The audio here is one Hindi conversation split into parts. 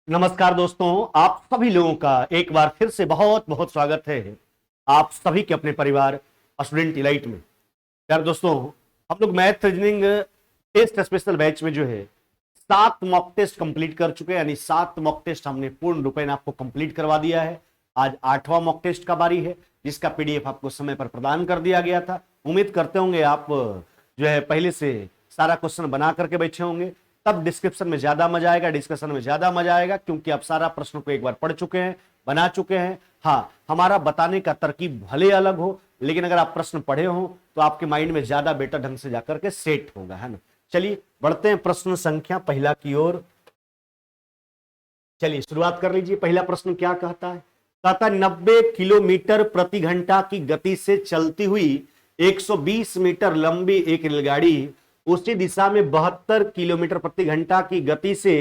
नमस्कार दोस्तों, आप सभी लोगों का एक बार फिर से बहुत बहुत स्वागत है आप सभी के अपने परिवार स्टूडेंट इलाइट में। यार दोस्तों, हम लोग math reasoning test special batch में जो है 7 मॉक टेस्ट कंप्लीट कर चुके हैं, यानी 7 मॉक टेस्ट हमने पूर्ण रूपेण आपको कंप्लीट करवा दिया है। आज 8वां मॉक टेस्ट का बारी है, जिसका पीडीएफ आपको समय पर प्रदान कर दिया गया था। उम्मीद करते होंगे आप जो है पहले से सारा क्वेश्चन बना करके बैठे होंगे, तब डिस्क्रिप्शन में ज्यादा मजा आएगा, डिस्कशन में ज्यादा मजा आएगा, क्योंकि आप सारा प्रश्न को एक बार पढ़ चुके हैं, बना चुके हैं। हाँ, हमारा बताने का तरकीब भले अलग हो, लेकिन अगर आप प्रश्न पढ़े हो तो आपके माइंड में ज्यादा बेटर ढंग से जाकर के सेट होगा, है ना। चलिए बढ़ते हैं प्रश्न संख्या पहला की ओर। चलिए शुरुआत कर लीजिए। पहला प्रश्न क्या कहता है? कहता 90 किलोमीटर प्रति घंटा की गति से चलती हुई 120 मीटर लंबी एक रेलगाड़ी उसी दिशा में 72 किलोमीटर प्रति घंटा की गति से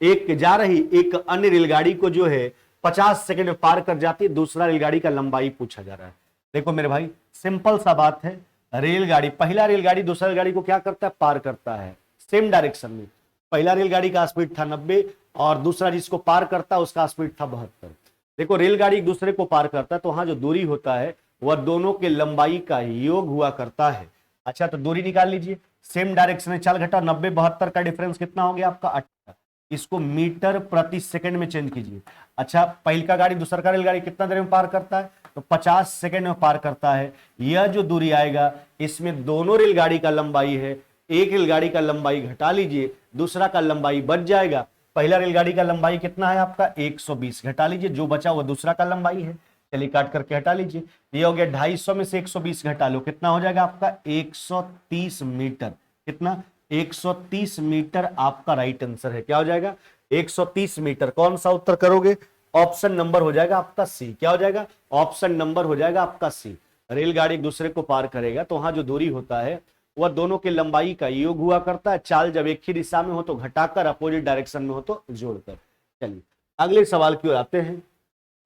एक जा रही एक अन्य रेलगाड़ी को जो है 50 सेकंड में पार कर जाती है। दूसरा रेलगाड़ी का लंबाई पूछा जा रहा है। देखो मेरे भाई, सिंपल सा बात है। रेलगाड़ी, पहला रेलगाड़ी दूसरा रेलगाड़ी को क्या करता है? पार करता है सेम डायरेक्शन में। पहला रेलगाड़ी का स्पीड था 90 और दूसरा जिसको पार करता उसका स्पीड था 72। देखो, रेलगाड़ी एक दूसरे को पार करता है तो वहां जो दूरी होता है वह दोनों के लंबाई का योग हुआ करता है। अच्छा, तो दूरी निकाल लीजिए। सेम डायरेक्शन है, चाल घटा 90 72 का डिफरेंस कितना हो गया आपका? 18। इसको मीटर प्रति सेकंड में चेंज कीजिए। अच्छा, पहल का गाड़ी दूसरा का रेलगाड़ी कितना देर में पार करता है? तो 50 सेकंड में पार करता है। यह जो दूरी आएगा इसमें दोनों रेलगाड़ी का लंबाई है, एक रेलगाड़ी का लंबाई घटा लीजिए, दूसरा का लंबाई बच जाएगा। पहला रेलगाड़ी का लंबाई कितना है आपका? 120, घटा लीजिए, जो बचा वो दूसरा का लंबाई है। चलिए काट करके हटा लीजिए। ये हो गया 250 में से 120 घटा लो, कितना हो जाएगा आपका? 130 मीटर। कितना? 130 मीटर आपका राइट आंसर है। क्या हो जाएगा? 130 मीटर। कौन सा उत्तर करोगे? ऑप्शन नंबर हो जाएगा आपका सी। क्या हो जाएगा? ऑप्शन नंबर हो जाएगा आपका सी। रेलगाड़ी एक दूसरे को पार करेगा तो वहां जो दूरी होता है वह दोनों के लंबाई का योग हुआ करता है। चाल जब एक ही दिशा में हो तो घटाकर, अपोजिट डायरेक्शन में हो तो जोड़कर। चलिए अगले सवाल की ओर आते हैं।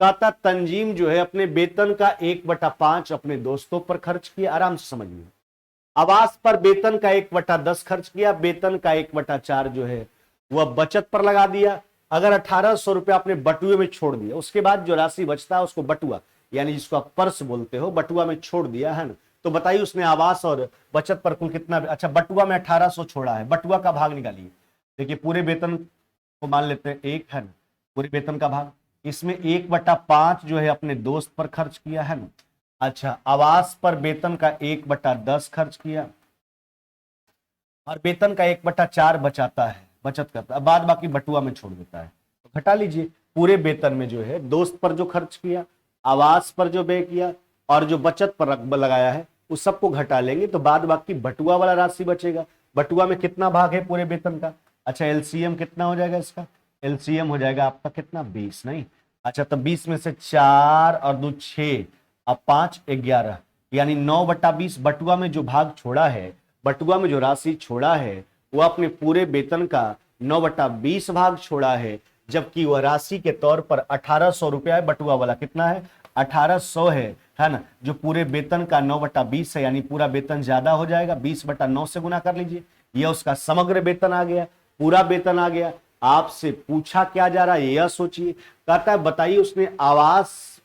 कहता तंजीम जो है अपने वेतन का 1/5 अपने दोस्तों पर खर्च किया। आराम से समझिए। आवास पर वेतन का 1/10 खर्च किया, वेतन का 1/4 जो है वह बचत पर लगा दिया। अगर 1800 रुपया अपने बटुए में छोड़ दिया, उसके बाद जो राशि बचता है उसको बटुआ, यानी जिसको आप पर्स बोलते हो, बटुआ में छोड़ दिया है ना, तो बताइए उसने आवास और बचत पर कुल कितना? अच्छा, बटुआ में 1800 छोड़ा है, बटुआ का भाग निकालिए। देखिए पूरे वेतन को मान लेते हैं एक, है ना, पूरे वेतन का भाग। इसमें 1/5 जो है अपने दोस्त पर खर्च किया है ना। अच्छा, आवास पर वेतन का 1/10 खर्च किया और वेतन का 1/4 बचाता है, बचत करता है, बाद बाकी बटुआ में छोड़ देता है। तो घटा लीजिए। पूरे वेतन में जो है दोस्त पर जो खर्च किया, आवास पर जो व्यय किया और जो बचत पर लगाया है, उस सबको घटा लेंगे तो बाद बाकी बटुआ वाला राशि बचेगा। बटुआ में कितना भाग है पूरे वेतन का? अच्छा, एलसीएम कितना हो जाएगा इसका? एलसीएम हो जाएगा आपका कितना? 20। नहीं, अच्छा, तो 20 में से 4 और 2 6 और 5 11, यानी 9/20। बटुआ में जो भाग छोड़ा है, बटुआ में जो राशि छोड़ा है वह अपने पूरे वेतन का 9/20 भाग छोड़ा है, जबकि वह राशि के तौर पर 1800 रुपया है। बटुआ वाला कितना है? 1800 है ना, जो पूरे वेतन का 9/20 है, यानी पूरा वेतन ज्यादा हो जाएगा। 20/9 से गुना कर लीजिए, यह उसका समग्र वेतन आ गया, पूरा वेतन आ गया। आपसे पूछा क्या जा रहा है यह सोचिए। कहता है बताइए उसने आवास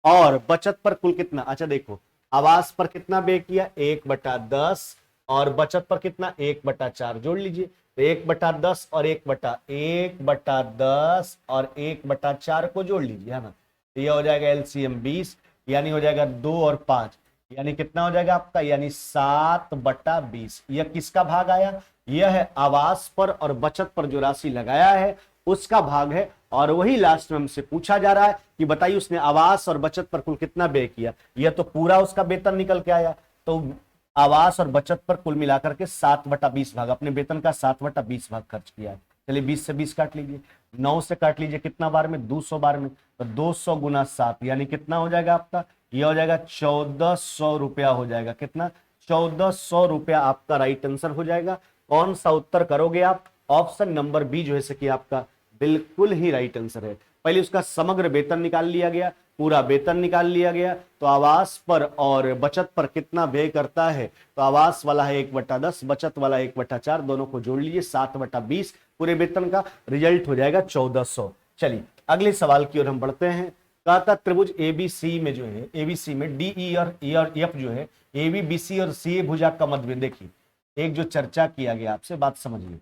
और बचत पर कुल कितना? अच्छा देखो, आवास पर कितना व्यय किया? 1/10 और बचत पर कितना? 1/4। जोड़ लीजिए, तो 1/10 और 1/10 और 1/4 को जोड़ लीजिए, है ना। तो यह हो जाएगा एलसीएम 20, यानी हो जाएगा 2 और 5, यानी कितना हो जाएगा आपका? यानी 7/20। यह किसका भाग आया? यह है आवास पर और बचत पर जो राशि लगाया है उसका भाग है। और वही लास्ट में हमसे पूछा जा रहा है कि बताइए उसने आवास और बचत पर कुल कितना व्यय किया। यह तो पूरा उसका वेतन निकल के आया, तो आवास और बचत पर कुल मिलाकर के 7/20 भाग, अपने वेतन का 7/20 भाग खर्च किया है। चलिए 20 से 20 काट लीजिए, 9 से काट लीजिए, कितना बार में? 200 बार में। तो 200 गुना 7, यानी कितना हो जाएगा आपका? यह हो जाएगा 1400 रुपया हो जाएगा। कितना? 1400 रुपया आपका राइट आंसर हो जाएगा। कौन सा उत्तर करोगे आप? ऑप्शन नंबर बी जो है कि आपका बिल्कुल ही राइट आंसर है। पहले उसका समग्र वेतन निकाल लिया गया, पूरा वेतन निकाल लिया गया। तो आवास पर और बचत पर कितना व्यय करता है, तो आवास वाला है 1/10, बचत वाला 1/4, दोनों को जोड़ लीजिए 7/20 पूरे वेतन का, रिजल्ट हो जाएगा 1400। चलिए अगले सवाल की ओर हम बढ़ते हैं। कहा था त्रिभुज एबीसी में जो है, एबीसी में डी ई और एफ जो है, एबी बीसी और सी ए भुजा का मध्य बिंदु। देखिए एक जो चर्चा किया गया, आपसे बात समझिए,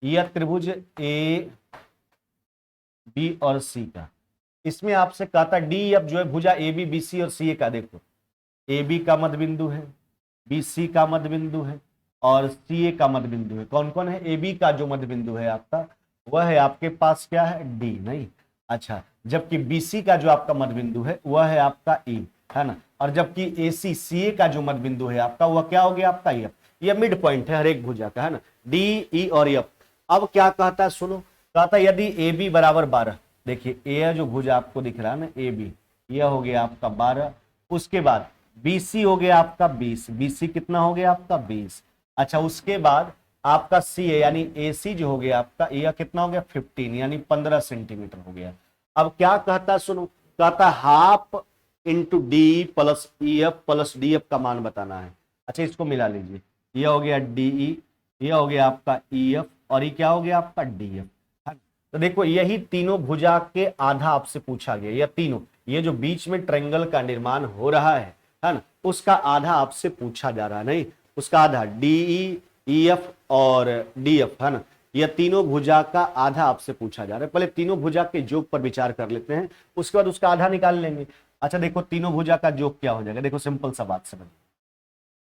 यह त्रिभुज ए बी और सी का, इसमें आपसे कहा था डी एफ जो है भुजा ए बी बी सी और सी ए का। देखो ए बी का मध्य बिंदु है, बी सी का मध्य बिंदु है और सी ए का मध्य बिंदु है। कौन कौन है? ए बी का जो मध्य बिंदु है आपका, वह है आपके पास क्या है, डी, नहीं। अच्छा, जबकि बी सी का जो आपका मध्य बिंदु है वह है आपका ई, है ना। और जबकि ए सी सी ए का जो मध्य बिंदु है आपका, वह क्या हो गया आपका एफ। यह मिड पॉइंट है हर एक भुजा का, है ना, डी ई और एफ। अब क्या कहता है सुनो, कहता है यदि ए बी बराबर 12, देखिए ए जो भुजा आपको दिख रहा है ना ए बी, यह हो गया आपका 12। उसके बाद बी सी हो गया आपका 20, बी सी कितना हो गया आपका 20। अच्छा, उसके बाद आपका सी ए यानी ए सी जो हो गया आपका, यह कितना हो गया 15 यानी 15 सेंटीमीटर हो गया। अब क्या कहता है सुनो, कहता half into D plus E F plus D F का मान बताना है। अच्छा, इसको मिला लीजिए, यह हो गया डी ई, यह हो गया आपका ई एफ और ये क्या हो गया आपका डी एफ। तो देखो यही तीनों भुजा के आधा आपसे पूछा गया, यह तीनों, ये जो बीच में ट्रायंगल का निर्माण हो रहा है ना, उसका आधा आपसे पूछा जा रहा है, नहीं उसका आधा डी ई एफ और डी एफ, है ना, यह तीनों भुजा का आधा आपसे पूछा जा रहा है। पहले तीनों भुजा के योग पर विचार कर लेते हैं, उसके बाद उसका आधा निकाल लेंगे। अच्छा देखो तीनों भुजा का योग क्या हो जाएगा, देखो सिंपल सा बात समझ,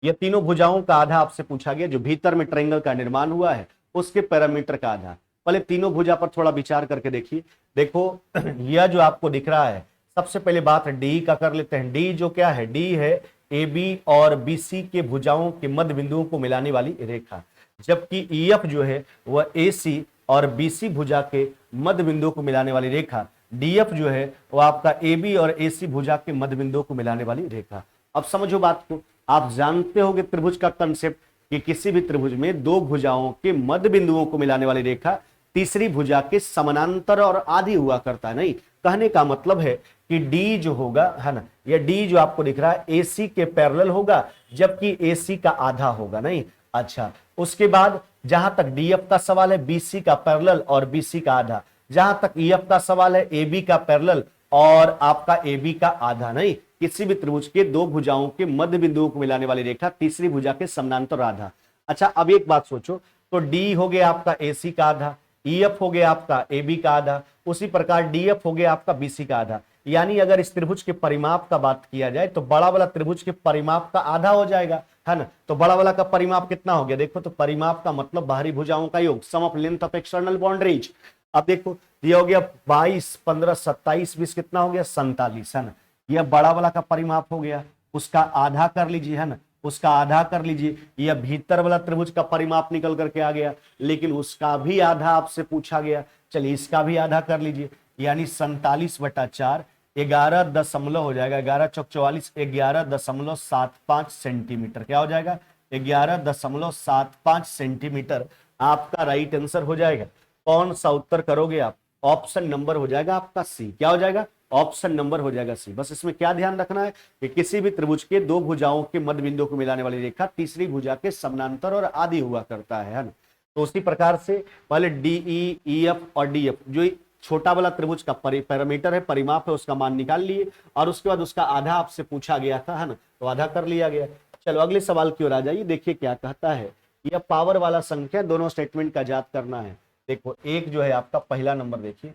ये तीनों भुजाओं का आधा आपसे पूछा गया, जो भीतर में ट्रायंगल का निर्माण हुआ है उसके पैरामीटर का आधा। पहले तीनों भुजा पर थोड़ा विचार करके देखिए। देखो यह जो आपको दिख रहा है, सबसे पहले बात डी का कर लेते हैं। डी जो क्या है, डी है ए बी और बी सी के भुजाओं के मध्य बिंदुओं को मिलाने वाली रेखा, जबकि ई एफ जो है वह ए सी और बी सी भुजा के मध्य बिंदुओं को मिलाने वाली रेखा, डी एफ जो है वह आपका ए बी और ए सी भुजा के मध्य बिंदुओं को मिलाने वाली रेखा। अब समझो बात को, आप जानते होंगे त्रिभुज का कंसेप्ट कि किसी भी त्रिभुज में दो भुजाओं के मध्य बिंदुओं को मिलाने वाली रेखा तीसरी भुजा के समानांतर और आधी हुआ करता है। नहीं, कहने का मतलब है कि डी जो होगा, है ना, यह डी जो आपको दिख रहा है एसी के पैरेलल होगा, जबकि एसी का आधा होगा, नहीं। अच्छा, उसके बाद जहां तक डीएफ का सवाल है बीसी का पैरेलल और बीसी का आधा, जहां तक ईएफ का सवाल है एबी का पैरेलल और आपका एबी का आधा। नहीं, किसी भी त्रिभुज के दो भुजाओं के मध्य बिंदुओं को मिलाने वाली रेखा तीसरी भुजा के समानांतर आधा। अच्छा, अब एक बात सोचो, तो डी हो गया आपका एसी का आधा, ईएफ हो गया आपका एबी का आधा, उसी प्रकार डीएफ हो गया आपका बीसी का आधा। यानी अगर इस त्रिभुज के परिमाप का बात किया जाए तो बड़ा वाला त्रिभुज के परिमाप का आधा हो जाएगा, है ना। तो बड़ा वाला का परिमाप कितना हो गया, देखो तो परिमाप का मतलब बाहरी भुजाओं का योग, sum of length of external boundaries. अब देखो ये हो गया 22, 15, 27, 20 कितना हो गया 47, है ना। यह बड़ा वाला का परिमाप हो गया, उसका आधा कर लीजिए, है ना, उसका आधा कर लीजिए। यह भीतर वाला त्रिभुज का परिमाप निकल करके आ गया, लेकिन उसका भी आधा आपसे पूछा गया। चलिए इसका भी आधा कर लीजिए, यानी 47/4, 11 दशमलव हो जाएगा, 11 चौक 44, 11.75 सेंटीमीटर। क्या हो जाएगा 11.75 सेंटीमीटर आपका राइट आंसर हो जाएगा। कौन सा उत्तर करोगे आप, ऑप्शन नंबर हो जाएगा आपका सी। क्या हो जाएगा, ऑप्शन नंबर हो जाएगा सी। बस इसमें क्या ध्यान रखना है कि किसी भी त्रिभुज के दो भुजाओं के मध्य बिंदु को मिलाने वाली रेखा तीसरी भुजा के समानांतर और आधी हुआ करता है ना। तो उसी प्रकार से पहले डीई, ईएफ और डीएफ जो छोटा वाला त्रिभुज का पैरामीटर है, परिमाप है, उसका मान निकाल लिए और उसके बाद उसका आधा आपसे पूछा गया था, है ना, तो आधा कर लिया गया। चलो अगले सवाल की ओर आ जाइए, देखिए क्या कहता है। यह पावर वाला संख्या, दोनों स्टेटमेंट का याद करना है। देखो एक जो है आपका पहला नंबर देखिए,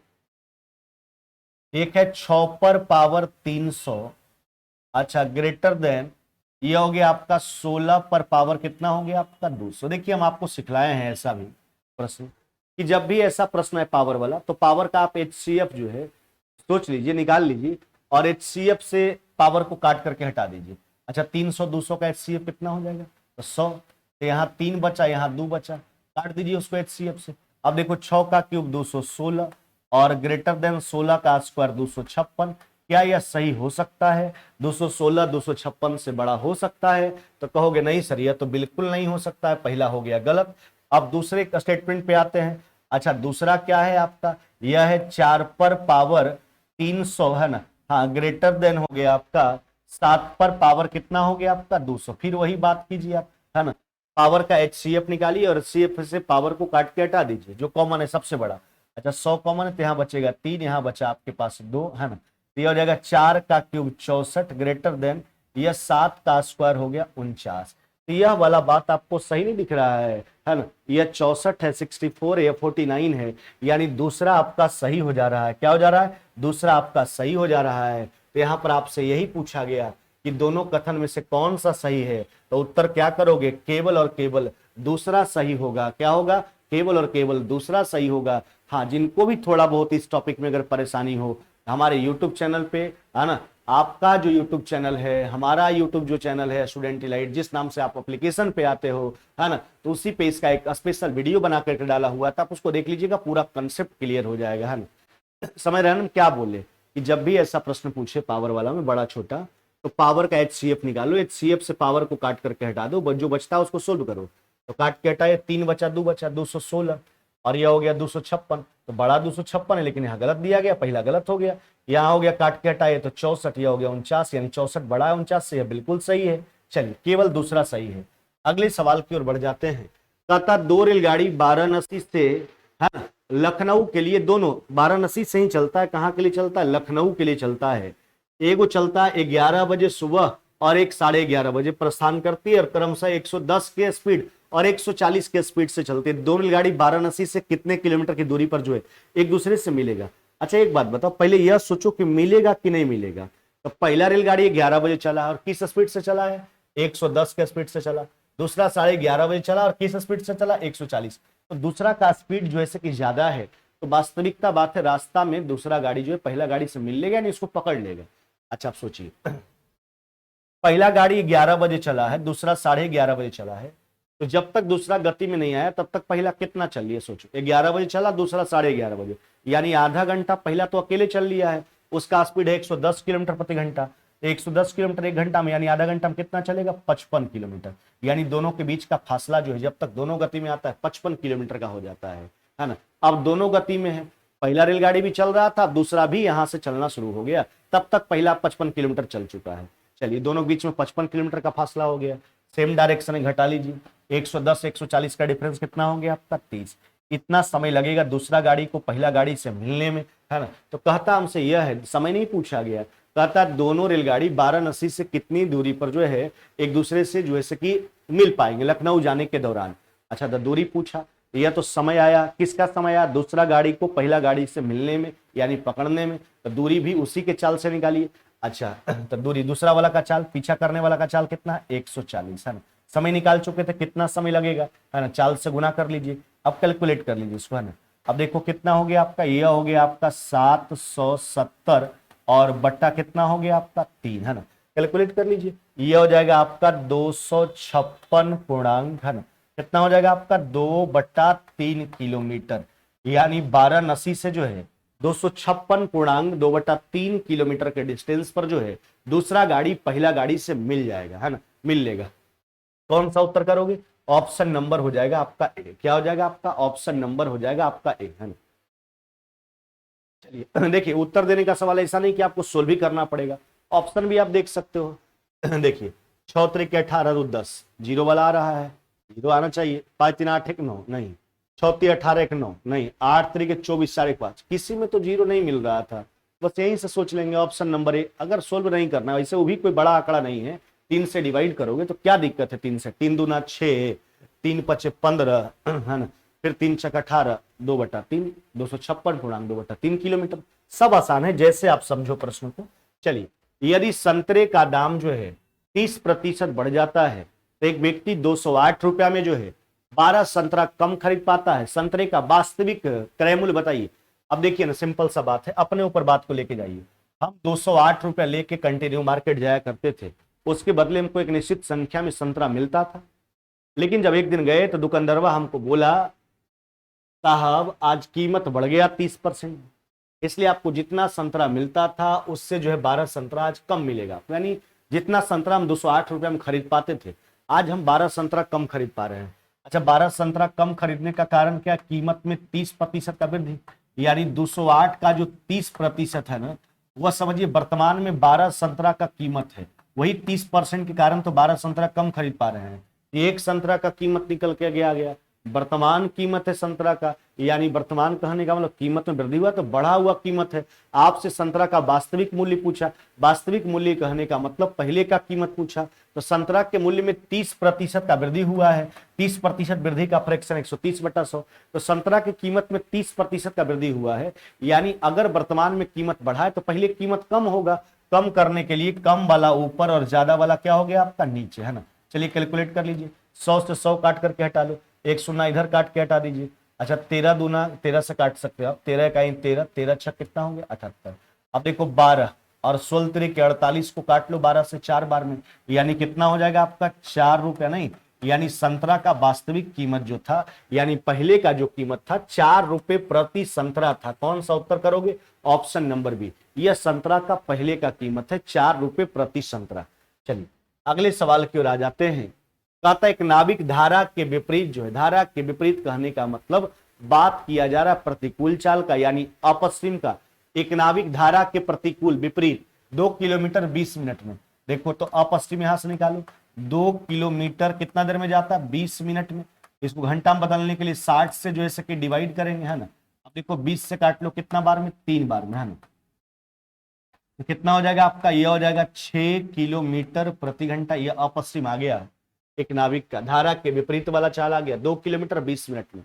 एक है 6 पर पावर 300, अच्छा ग्रेटर देन, यह हो गया आपका 16 पर पावर कितना हो गया आपका 200। देखिए हम आपको सिखलाए हैं ऐसा भी प्रश्न कि जब भी ऐसा प्रश्न है पावर वाला, तो पावर का आप HCF जो है सोच लीजिए, निकाल लीजिए और HCF से पावर को काट करके हटा दीजिए। अच्छा 300 200 का HCF कितना हो जाएगा, तो 100। तो यहाँ 3 बचा, यहाँ 2 बचा, काट दीजिए उसको HCF से। अब देखो 6 का क्यूब 216 और ग्रेटर देन 16 का स्क्वायर 256। क्या यह सही हो सकता है, 216 256 से बड़ा हो सकता है? तो कहोगे नहीं सर यह तो बिल्कुल नहीं हो सकता है, पहला हो गया गलत। अब दूसरे स्टेटमेंट पे आते हैं। अच्छा दूसरा क्या है आपका, यह है 4 पर पावर 300 है ना, हाँ ग्रेटर देन हो गया आपका 7 पर पावर कितना हो गया आपका 200। फिर वही बात कीजिए आप, है ना, पावर का HCF निकालिए और HCF से पावर को काट के हटा दीजिए, जो कॉमन है सबसे बड़ा। अच्छा 100 कॉमन है तो यहाँ बचेगा 3, यहाँ बचा आपके पास 2, है ना, तो ये हो जाएगा 4 का क्यूब 64 ग्रेटर देन यह 7 का स्क्वायर हो गया 49। तो यह वाला बात आपको सही नहीं दिख रहा है ना, यह 64 है, 64 है, 49 है, यानी दूसरा आपका सही हो जा रहा है। क्या हो जा रहा है? दूसरा आपका सही हो जा रहा है। तो यहाँ पर आपसे यही पूछा गया कि दोनों कथन में से कौन सा सही है, तो उत्तर क्या करोगे? केवल और केवल दूसरा सही होगा। क्या होगा? केवल और केवल दूसरा सही होगा। हाँ, जिनको भी थोड़ा बहुत इस टॉपिक में अगर परेशानी हो, हमारे YouTube चैनल पे, है ना, आपका जो YouTube चैनल है, हमारा YouTube जो चैनल है स्टूडेंट इलाइट, जिस नाम से आप एप्लीकेशन पे आते हो, है ना, तो उसी पे इसका एक स्पेशल वीडियो बना करके डाला हुआ था, आप उसको देख लीजिएगा, पूरा कंसेप्ट क्लियर हो जाएगा, है ना। समझ रहे हैं हम क्या बोले कि जब भी ऐसा प्रश्न पूछे पावर वाला में बड़ा छोटा, तो पावर का HCF निकालो, HCF से पावर को काट करके हटा दो, जो बचता है उसको सोल्व करो। तो काट के हटाए, 3 बचा 2 बचा 216, और यह हो गया 256। तो बड़ा 256 है, लेकिन यहाँ गलत दिया गया, पहला गलत हो गया। यहाँ हो गया काट के हटाए तो 64, यह हो गया 49, यानी 64 बड़ा है 49 से, यह बिल्कुल सही है। चलिए, केवल दूसरा सही है। अगले सवाल की ओर बढ़ जाते हैं। कहता 2 रेलगाड़ी वाराणसी से, है ना, लखनऊ के लिए, दोनों वाराणसी से ही चलता है। कहाँ के लिए चलता है? लखनऊ के लिए चलता है। एगो चलता है 11 बजे सुबह और एक 11:30 बजे प्रस्थान करती है, और क्रमशः 110 के स्पीड और 140 के स्पीड से चलती है। दो रेलगाड़ी वाराणसी से कितने किलोमीटर की दूरी पर जो है एक दूसरे से मिलेगा? अच्छा एक बात बताओ, पहले यह सोचो कि मिलेगा कि नहीं मिलेगा। तो पहला रेलगाड़ी 11 बजे चला और किस स्पीड से चला है? 110 के स्पीड से चला। दूसरा 11:30 बजे चला और किस स्पीड से चला? 140। तो दूसरा का स्पीड जो है कि ज्यादा है, तो वास्तविकता बात है रास्ता में दूसरा गाड़ी जो है पहला गाड़ी से मिल लेगा, नहीं उसको पकड़ लेगा। अच्छा आप सोचिए, पहला गाड़ी 11 बजे चला है, दूसरा 11:30 बजे चला है, तो जब तक दूसरा गति में नहीं आया तब तक पहला कितना चल लिया? सोचो, 11 बजे चला, दूसरा 11:30 बजे, यानी आधा घंटा पहला तो अकेले चल लिया है। उसका स्पीड है 110 किलोमीटर प्रति घंटा। 110 किलोमीटर एक घंटा में, यानी आधा घंटा में कितना चलेगा? 55 किलोमीटर। यानी दोनों के बीच का फासला जो है जब तक दोनों गति में आता है 55 किलोमीटर का हो जाता है ना। अब दोनों गति में है, पहला रेलगाड़ी भी चल रहा था, दूसरा भी यहां से चलना शुरू हो गया, तब तक पहला 55 किलोमीटर चल चुका है। चलिए, दोनों बीच में 55 किलोमीटर का फासला हो गया। सेम डायरेक्शन में घटा लीजिए, 110 140 का डिफरेंस कितना हो गया आपका? 30। इतना समय लगेगा दूसरा गाड़ी को पहला गाड़ी से मिलने में, है ना। तो कहता हमसे यह है, समय नहीं पूछा गया, कहता दोनों रेलगाड़ी वाराणसी से कितनी दूरी पर जो है एक दूसरे से जो है कि मिल पाएंगे लखनऊ जाने के दौरान। अच्छा, तो दूरी पूछा, यह तो समय आया, किसका समय आया? दूसरा गाड़ी को पहला गाड़ी से मिलने में, यानी पकड़ने में। तो दूरी भी उसी के चाल से निकालिए। अच्छा, तो दूरी दूसरा वाला का चाल, पीछा करने वाला का चाल कितना? 140, है ना। समय निकाल चुके थे, कितना समय लगेगा, है ना, चाल से गुना कर लीजिए। अब कैलकुलेट कर लीजिए इसको, है ना। अब देखो कितना हो गया आपका, यह हो गया आपका 770 और बट्टा कितना हो गया आपका? 3, है ना। कैलकुलेट कर लीजिए, यह हो जाएगा आपका 256 पूर्णांक, है ना। कितना हो जाएगा आपका? 2/3 किलोमीटर, यानी वाराणसी से जो है 256.2/3 किलोमीटर के डिस्टेंस पर जो है दूसरा गाड़ी पहला गाड़ी से मिल जाएगा, है ना, मिल लेगा। कौन सा उत्तर करोगे? ऑप्शन नंबर हो जाएगा आपका ए। क्या हो जाएगा आपका? ऑप्शन नंबर हो जाएगा आपका ए, है ना। चलिए देखिए, उत्तर देने का सवाल ऐसा नहीं कि आपको सोल्व भी करना पड़ेगा, ऑप्शन भी आप देख सकते हो। देखिए, 6 3 18 तो 10, जीरो वाला आ रहा है, जीरो आना चाहिए। 5 3 8 1 9, नहीं। 6 3 18 1 9, नहीं। 8 3 24 5.5, किसी में तो जीरो नहीं मिल रहा था, बस यहीं से सोच लेंगे ऑप्शन नंबर ए। अगर सोल्व नहीं करना, वैसे वो भी कोई बड़ा आंकड़ा नहीं है, 3 से डिवाइड करोगे तो क्या दिक्कत है? 3 से, 3 दूना 6, 3 5 15, है ना, फिर 3 6 18, 2/3, 256.2/3 किलोमीटर। सब आसान है, जैसे आप समझो प्रश्न को। चलिए, यदि संतरे का दाम जो है 30% बढ़ जाता है, तो एक व्यक्ति 208 रुपया में जो है 12 संतरा कम खरीद पाता है। संतरे का वास्तविक क्रय मूल्य बताइए। अब देखिए ना, सिंपल सा बात है, अपने ऊपर बात को लेके जाइए। हम 208 रुपया लेके कंटिन्यू मार्केट जाया करते थे, उसके बदले हमको एक निश्चित संख्या में संतरा मिलता था। लेकिन जब एक दिन गए तो दुकानदारवा हमको बोला, साहब आज कीमत बढ़ गया 30%, इसलिए आपको जितना संतरा मिलता था उससे जो है 12 संतरा आज कम मिलेगा। यानी जितना संतरा हम 208 रुपया में खरीद पाते थे, आज हम 12 संतरा कम खरीद पा रहे हैं। अच्छा, 12 संतरा कम खरीदने का कारण क्या? कीमत में 30% का वृद्धि, यानी 208 का जो 30% है ना, वह समझिए वर्तमान में 12 संतरा का कीमत है, वही 30% के कारण तो 12 संतरा कम खरीद पा रहे हैं। एक संतरा का कीमत निकल के गया वर्तमान कीमत है संतरा का, यानी वर्तमान कहने का मतलब कीमत में वृद्धि हुआ तो बढ़ा हुआ कीमत है। आपसे संतरा का वास्तविक मूल्य पूछा, वास्तविक मूल्य कहने का मतलब पहले का कीमत पूछा, तो संतरा के मूल्य में 30% का वृद्धि हुआ है। 30% वृद्धि का फ्रैक्शन 130/100, तो संतरा की कीमत में 30% का वृद्धि हुआ है। यानी अगर वर्तमान में कीमत बढ़ा है तो पहले कीमत कम होगा, कम करने के लिए कम वाला ऊपर और ज्यादा वाला क्या हो गया आपका नीचे, है ना। चलिए कैलकुलेट कर लीजिए, 100 से 100 काट करके हटा लो, एक शून्य इधर काट के हटा दीजिए। अच्छा 13 दूना 13 से काट सकते हो आप, 13 इकाई 13, 13 छक कितना हो गया 78। अब देखो 12 और 16 तरीके 48 को काट लो 12 से 4 बार में, यानी कितना हो जाएगा आपका 4 रुपया, नहीं यानी संतरा का वास्तविक कीमत जो था, यानी पहले का जो कीमत था 4 रुपए प्रति संतरा था। कौन सा उत्तर करोगे, ऑप्शन नंबर बी, यह संतरा का पहले का कीमत है 4 रुपए प्रति संतरा। चलिए अगले सवाल की ओर आ जाते हैं। कहता एक नाविक धारा के विपरीत जो है, धारा के विपरीत कहने का मतलब बात किया जा रहा है प्रतिकूल चाल का, यानी अपस्ट्रीम का। एक नाविक धारा के प्रतिकूल विपरीत 2 किलोमीटर 20 मिनट में, देखो तो अपस्ट्रीम यहां से निकालो, 2 किलोमीटर कितना देर में जाता है 20 मिनट में। इसको घंटा में बदलने के लिए 60 से जो है कि डिवाइड करेंगे, है ना। अब देखो 20 से काट लो कितना बार में, 3 बार में, है ना। तो कितना हो जाएगा आपका, यह हो जाएगा 6 किलोमीटर प्रति घंटा। यह अपस्ट्रीम आ गया एक नाविक का, धारा के विपरीत वाला चाल आ गया 2 किलोमीटर 20 मिनट में,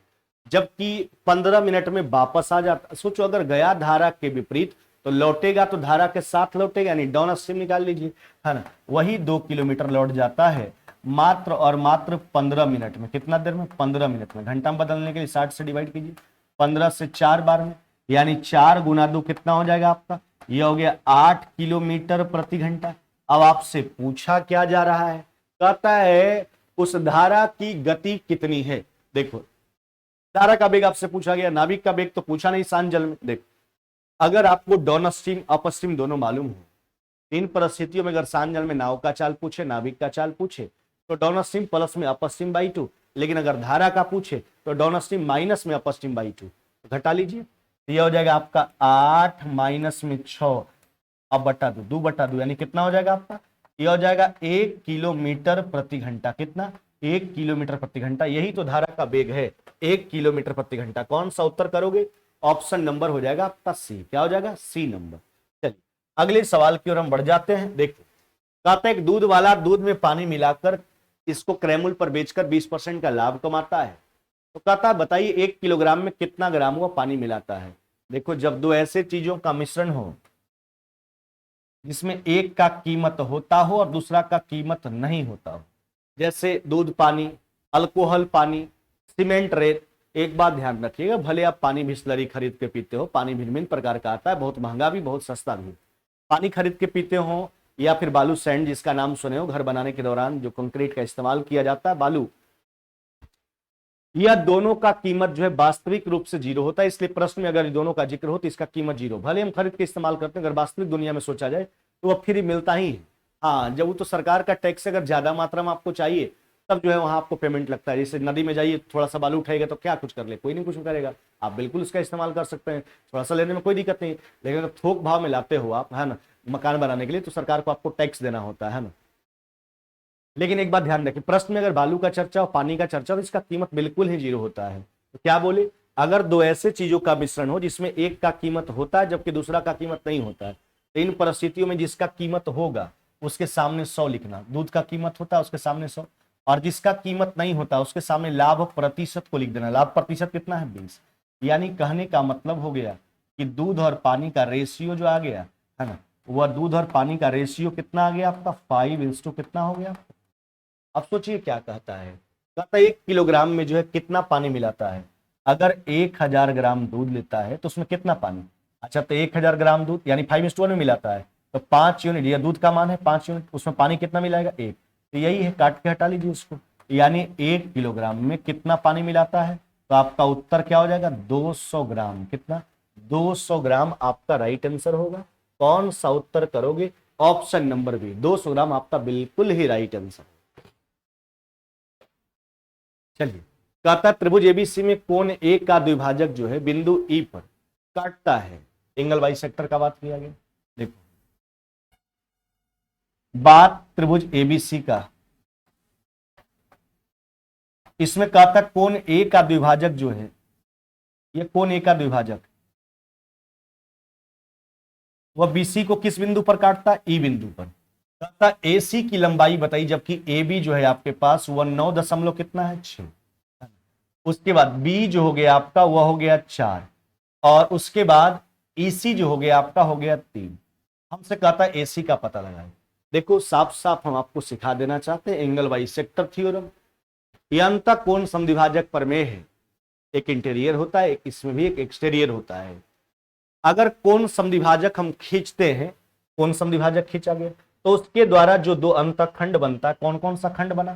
जबकि 15 मिनट में वापस आ जाता। सोचो अगर गया धारा के विपरीत तो लौटेगा तो धारा के साथ लौटेगा, यानी डाउन स्ट्रीम निकाल लीजिए, है ना। वही 2 किलोमीटर लौट जाता है मात्र और मात्र 15 मिनट में। कितना देर में, 15 मिनट में। घंटा में बदलने के लिए 60 से डिवाइड कीजिए, 15 से 4 बार में, यानी 4 गुना 2 कितना हो जाएगा आपका, यह हो गया 8 किलोमीटर प्रति घंटा। अब आपसे पूछा क्या जा रहा है, कहता है उस धारा की गति कितनी है। देखो धारा का वेग आपसे पूछा गया, नाविक का वेग तो पूछा नहीं शांत जल में। देखो अगर आपको डाउन स्ट्रीम अप स्ट्रीम दोनों मालूम हो, इन परिस्थितियों में अगर शांत जल में नाव का चाल पूछे, नाविक का चाल पूछे, तो डाउन स्ट्रीम प्लस में अप स्ट्रीम बाई 2, लेकिन अगर धारा का पूछे तो डाउन स्ट्रीम माइनस में अप स्ट्रीम बाई 2। तो घटा लीजिए, तो यह हो जाएगा आपका 8 माइनस में 6, अब बटा 2, 2/2, यानी कितना हो जाएगा आपका, यह हो जाएगा 1 किलोमीटर प्रति घंटा। कितना, 1 किलोमीटर प्रति घंटा। यही तो धारा का वेग है, 1 किलोमीटर प्रति घंटा। कौन सा उत्तर करोगे, ऑप्शन नंबर हो जाएगा आपका सी। क्या हो जाएगा, सी नंबर। चलिए अगले सवाल की ओर हम बढ़ जाते हैं। देखो कहता है एक दूध वाला दूध में पानी मिलाकर इसको क्रैमुल पर बेचकर 20% का लाभ कमाता है। तो कहता है बताइए 1 किलोग्राम में कितना ग्राम वो पानी मिलाता है। देखो जब दो ऐसे चीजों का मिश्रण हो जिसमें एक का कीमत होता हो और दूसरा का कीमत नहीं होता हो, जैसे दूध पानी, अल्कोहल पानी, सीमेंट रेत। एक बात ध्यान रखिएगा, भले आप पानी बिस्लरी खरीद के पीते हो, पानी भिन्न भिन्न प्रकार का आता है, बहुत महंगा भी बहुत सस्ता भी। पानी खरीद के पीते हो या फिर बालू सैंड जिसका नाम सुने हो, घर बनाने के दौरान जो कंक्रीट का इस्तेमाल किया जाता है बालू, यह दोनों का कीमत जो है वास्तविक रूप से 0 होता है। इसलिए प्रश्न में अगर दोनों का जिक्र हो तो इसका कीमत 0, भले हम खरीद के इस्तेमाल करते हैं, अगर वास्तविक दुनिया में सोचा जाए तो वह फ्री मिलता ही है। हाँ जब वो तो सरकार का टैक्स अगर ज्यादा मात्रा में आपको चाहिए तब जो है वहां आपको पेमेंट लगता है। जैसे नदी में जाइए थोड़ा सा बालू उठाएगा तो क्या कुछ कर ले, कोई नहीं कुछ करेगा, आप बिल्कुल उसका इस्तेमाल कर सकते हैं, थोड़ा सा लेने में कोई दिक्कत नहीं। लेकिन अगर थोक भाव में लाते हो आप, है ना, मकान बनाने के लिए, तो सरकार को आपको टैक्स देना होता है ना। लेकिन एक बात ध्यान रखें, प्रश्न में अगर बालू का चर्चा और पानी का चर्चा तो इसका कीमत बिल्कुल ही 0 होता है। तो क्या बोले, अगर दो ऐसे चीजों का मिश्रण हो जिसमें एक का कीमत होता है जबकि दूसरा का कीमत नहीं होता है, तो इन परिस्थितियों में जिसका कीमत होगा उसके सामने 100 लिखना। दूध का कीमत होता है उसके सामने 100, और जिसका कीमत नहीं होता उसके सामने लाभ प्रतिशत को लिख देना। लाभ प्रतिशत कितना है, 20। यानी कहने का मतलब हो गया कि दूध और पानी का रेशियो जो आ गया है ना, वह दूध और पानी का रेशियो कितना आ गया आपका, 5:, कितना हो गया। अब सोचिए क्या कहता है, कहता है 1 किलोग्राम में जो है कितना पानी मिलाता है। अगर 1000 ग्राम दूध लेता है तो उसमें कितना पानी, अच्छा तो 1000 ग्राम दूध यानी 5:1 में मिलाता है, तो 5 यूनिट, यह दूध का मान है 5 यूनिट, उसमें पानी कितना मिलाएगा 1। तो यही है, काट के हटा लीजिए उसको, यानी 1 किलोग्राम में कितना पानी मिलाता है। तो आपका उत्तर क्या हो जाएगा, 200 ग्राम। कितना, 200 ग्राम आपका राइट आंसर होगा। कौन सा उत्तर करोगे, ऑप्शन नंबर बी, 200 ग्राम आपका बिल्कुल ही राइट आंसर। चलिए कहता त्रिभुज एबीसी में कोण ए का द्विभाजक जो है बिंदु ई पर काटता है, एंगल बाइसेक्टर का बात किया गया। देखो, बात त्रिभुज एबीसी का, इसमें कहा था कोण ए का द्विभाजक जो है, ये कोण ए का द्विभाजक, वह बीसी को किस बिंदु पर काटता है? ई बिंदु पर। कहता एसी की लंबाई बताई, जबकि ए बी जो है आपके पास वह 9 दशमलव कितना है 6। उसके बाद बी जो हो गया आपका वह हो गया 4, और उसके बाद ईसी जो हो गया आपका हो गया 3। हमसे कहता है एसी का पता लगाएं। देखो साफ साफ हम आपको सिखा देना चाहते हैं एंगल बाई सेक्टर थ्योरम। यह अंतः कोण समद्विभाजक प्रमेय है। एक इंटीरियर होता है, एक इसमें भी एक एक्सटीरियर होता है। अगर कोण समद्विभाजक हम खींचते हैं, कोण समद्विभाजक खींचा गया, तो उसके द्वारा जो दो अंतःखंड बनता है, कौन कौन सा खंड बना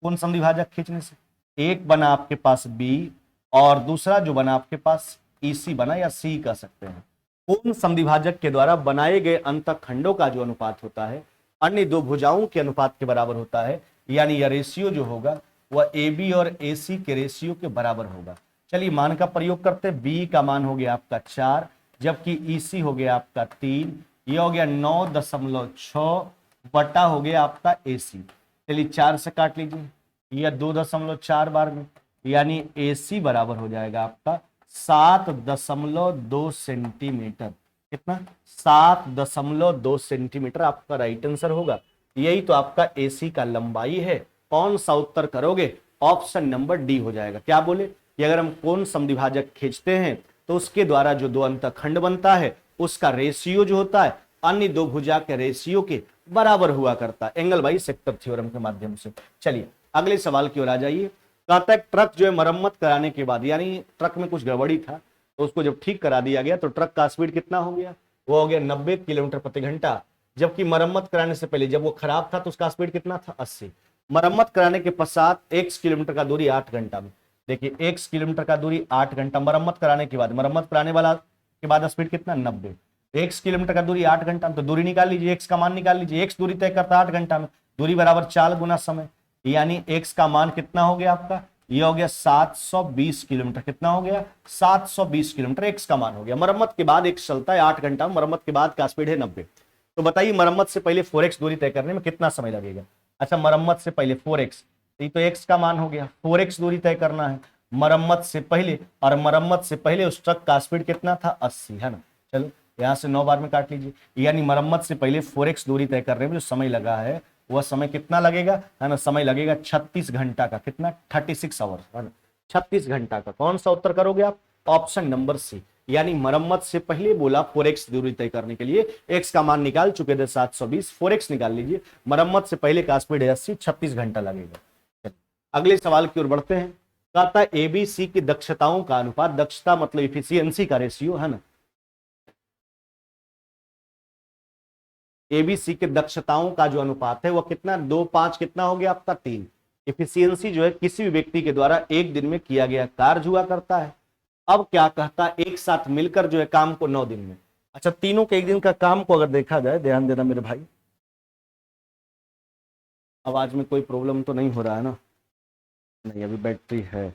कोण समद्विभाजक खींचने से? एक बना आपके पास बी, और दूसरा जो बना आपके पास ईसी बना, या सी कह सकते हैं। कोण समद्विभाजक के द्वारा बनाए गए अंतःखंडों का जो अनुपात होता है अन्य दो भुजाओं के अनुपात के बराबर होता है, यानी यह रेशियो जो होगा वह ए बी और ए सी के रेशियो के बराबर होगा। चलिए मान का प्रयोग करते हैं। बी का मान हो गया आपका 4, जबकि ईसी हो गया आपका 3, ये हो गया 9.6 बटा हो गया आपका एसी। चलिए 4 से काट लीजिए, यह 2.4 बार में, यानी एसी बराबर हो जाएगा आपका 7.2 सेंटीमीटर। कितना? 7.2 सेंटीमीटर आपका राइट आंसर होगा। यही तो आपका एसी का लंबाई है। कौन सा उत्तर करोगे? ऑप्शन नंबर डी हो जाएगा। क्या बोले कि अगर हम कोण समद्विभाजक खींचते हैं तो उसके द्वारा जो दो अंतःखंड बनता है उसका रेशियो जो होता है अन्य दो भुजा के रेशियो के बराबर हुआ करता है, एंगल बाई सेक्टर थ्योरम के माध्यम से। चलिए अगले सवाल की ओर आ जाइए। कहता है ट्रक जो है मरम्मत कराने के बाद, यानी ट्रक में कुछ गड़बड़ी था तो उसको जब ठीक करा दिया गया तो ट्रक का स्पीड कितना हो गया? वो हो गया 90 किलोमीटर प्रति घंटा। जबकि मरम्मत कराने से पहले जब वो खराब था तो उसका स्पीड कितना था? 80। मरम्मत कराने के पश्चात x किलोमीटर का दूरी 8 घंटा में। देखिए x किलोमीटर का दूरी 8 घंटा मरम्मत कराने के बाद, मरम्मत कराने वाला के बाद स्पीड कितना? 90। x किलोमीटर का दूरी 8 घंटा में, तो दूरी निकाल लीजिए, x का मान निकाल लीजिए। x दूरी तय करता 8 घंटा में, दूरी बराबर 4 गुना समय, यानी x का मान कितना हो गया आपका? ये हो गया 720 किलोमीटर। कितना हो गया? 720 किलोमीटर x का मान हो गया। मरम्मत के बाद x चलता है 8 घंटा, मरम्मत के बाद का स्पीड है 90। तो बताइए मरम्मत से पहले 4x दूरी तय करने में कितना समय लगेगा? अच्छा, मरम्मत से पहले 4x, ये तो x का मान हो गया। 4x दूरी तय करना है मरम्मत से पहले, और मरम्मत से पहले उस ट्रक का स्पीड कितना था? 80, है ना। चलो यहां से 9 बार में काट लीजिए, यानी मरम्मत से पहले 4x दूरी तय करने में जो समय लगा है वह समय कितना लगेगा? है ना, समय लगेगा 36 घंटा का। कितना? 36 आवर्स, है ना, 36 घंटा का। कौन सा उत्तर करोगे आप? ऑप्शन नंबर सी, यानी मरम्मत से पहले बोला 4x दूरी तय करने के लिए, x का मान निकाल चुके थे 720, 4x निकाल लीजिए। मरम्मत से पहले का स्पीड है 80, 36 घंटा लगेगा। अगले सवाल की ओर बढ़ते हैं। कहता है एबीसी की दक्षताओं का अनुपात, दक्षता मतलब इफिशियंसी का रेशियो, है ना। एबीसी के दक्षताओं का जो अनुपात है वह कितना? 2:5 कितना हो गया आपका? 3। इफिशियंसी जो है किसी भी व्यक्ति के द्वारा एक दिन में किया गया कार्य हुआ करता है। अब क्या कहता है? एक साथ मिलकर जो है काम को 9 दिन में। अच्छा, तीनों के एक दिन का काम को अगर देखा जाए, ध्यान देना मेरे भाई, आवाज में कोई प्रॉब्लम तो नहीं हो रहा है ना? नहीं, अभी बैटरी है।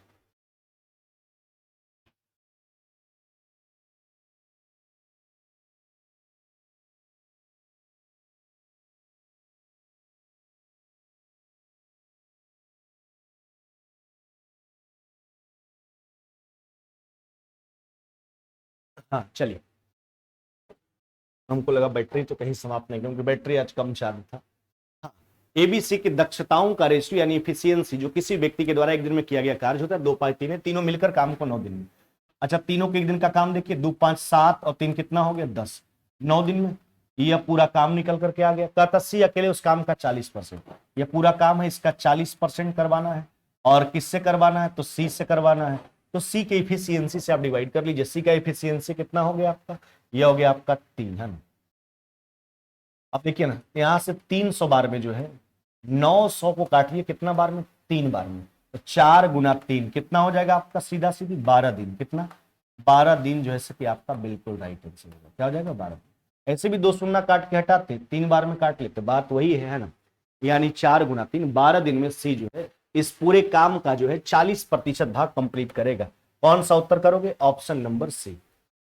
हाँ चलिए, हमको लगा बैटरी तो कहीं समाप्त नहीं, क्योंकि बैटरी आज कम चार्ज था। हाँ, एबीसी की दक्षताओं का रेशियो यानी इफिशियंसी जो किसी व्यक्ति के द्वारा एक दिन में किया गया कार्य होता है, 2:5 3 तीनों मिलकर काम को 9 दिन में। अच्छा, तीनों के एक दिन का काम देखिए, 2 5 7 और 3 कितना हो गया? 10। 9 दिन में यह पूरा काम निकल करके आ गया। कहता सी अकेले उस काम का 40%, यह पूरा काम है इसका 40% करवाना है। और किससे करवाना है? तो सी से करवाना है। तो सी के इफिशियंसी से आप डिवाइड कर लीजिए। सी का इफिशियंसी कितना हो गया आपका? यह हो गया आपका 3, है ना। अब देखिए ना, यहां से 300 बार में जो है 900 को काटिए कितना बार में? 3 बार में। तो 4 गुना 3 कितना हो जाएगा आपका? सीधा सीधी 12 दिन। कितना? 12 दिन जो है कि आपका बिल्कुल राइट आंसर होगा। क्या हो जाएगा? 12 दिन। ऐसे भी 2 शून्य काट के हटाते, 3 बार में काट लेते, बात वही है ना। यानी 4 गुना 3, 12 दिन में सी जो है इस पूरे काम का जो है 40% भाग कंप्लीट करेगा। कौन सा उत्तर करोगे? Option number C.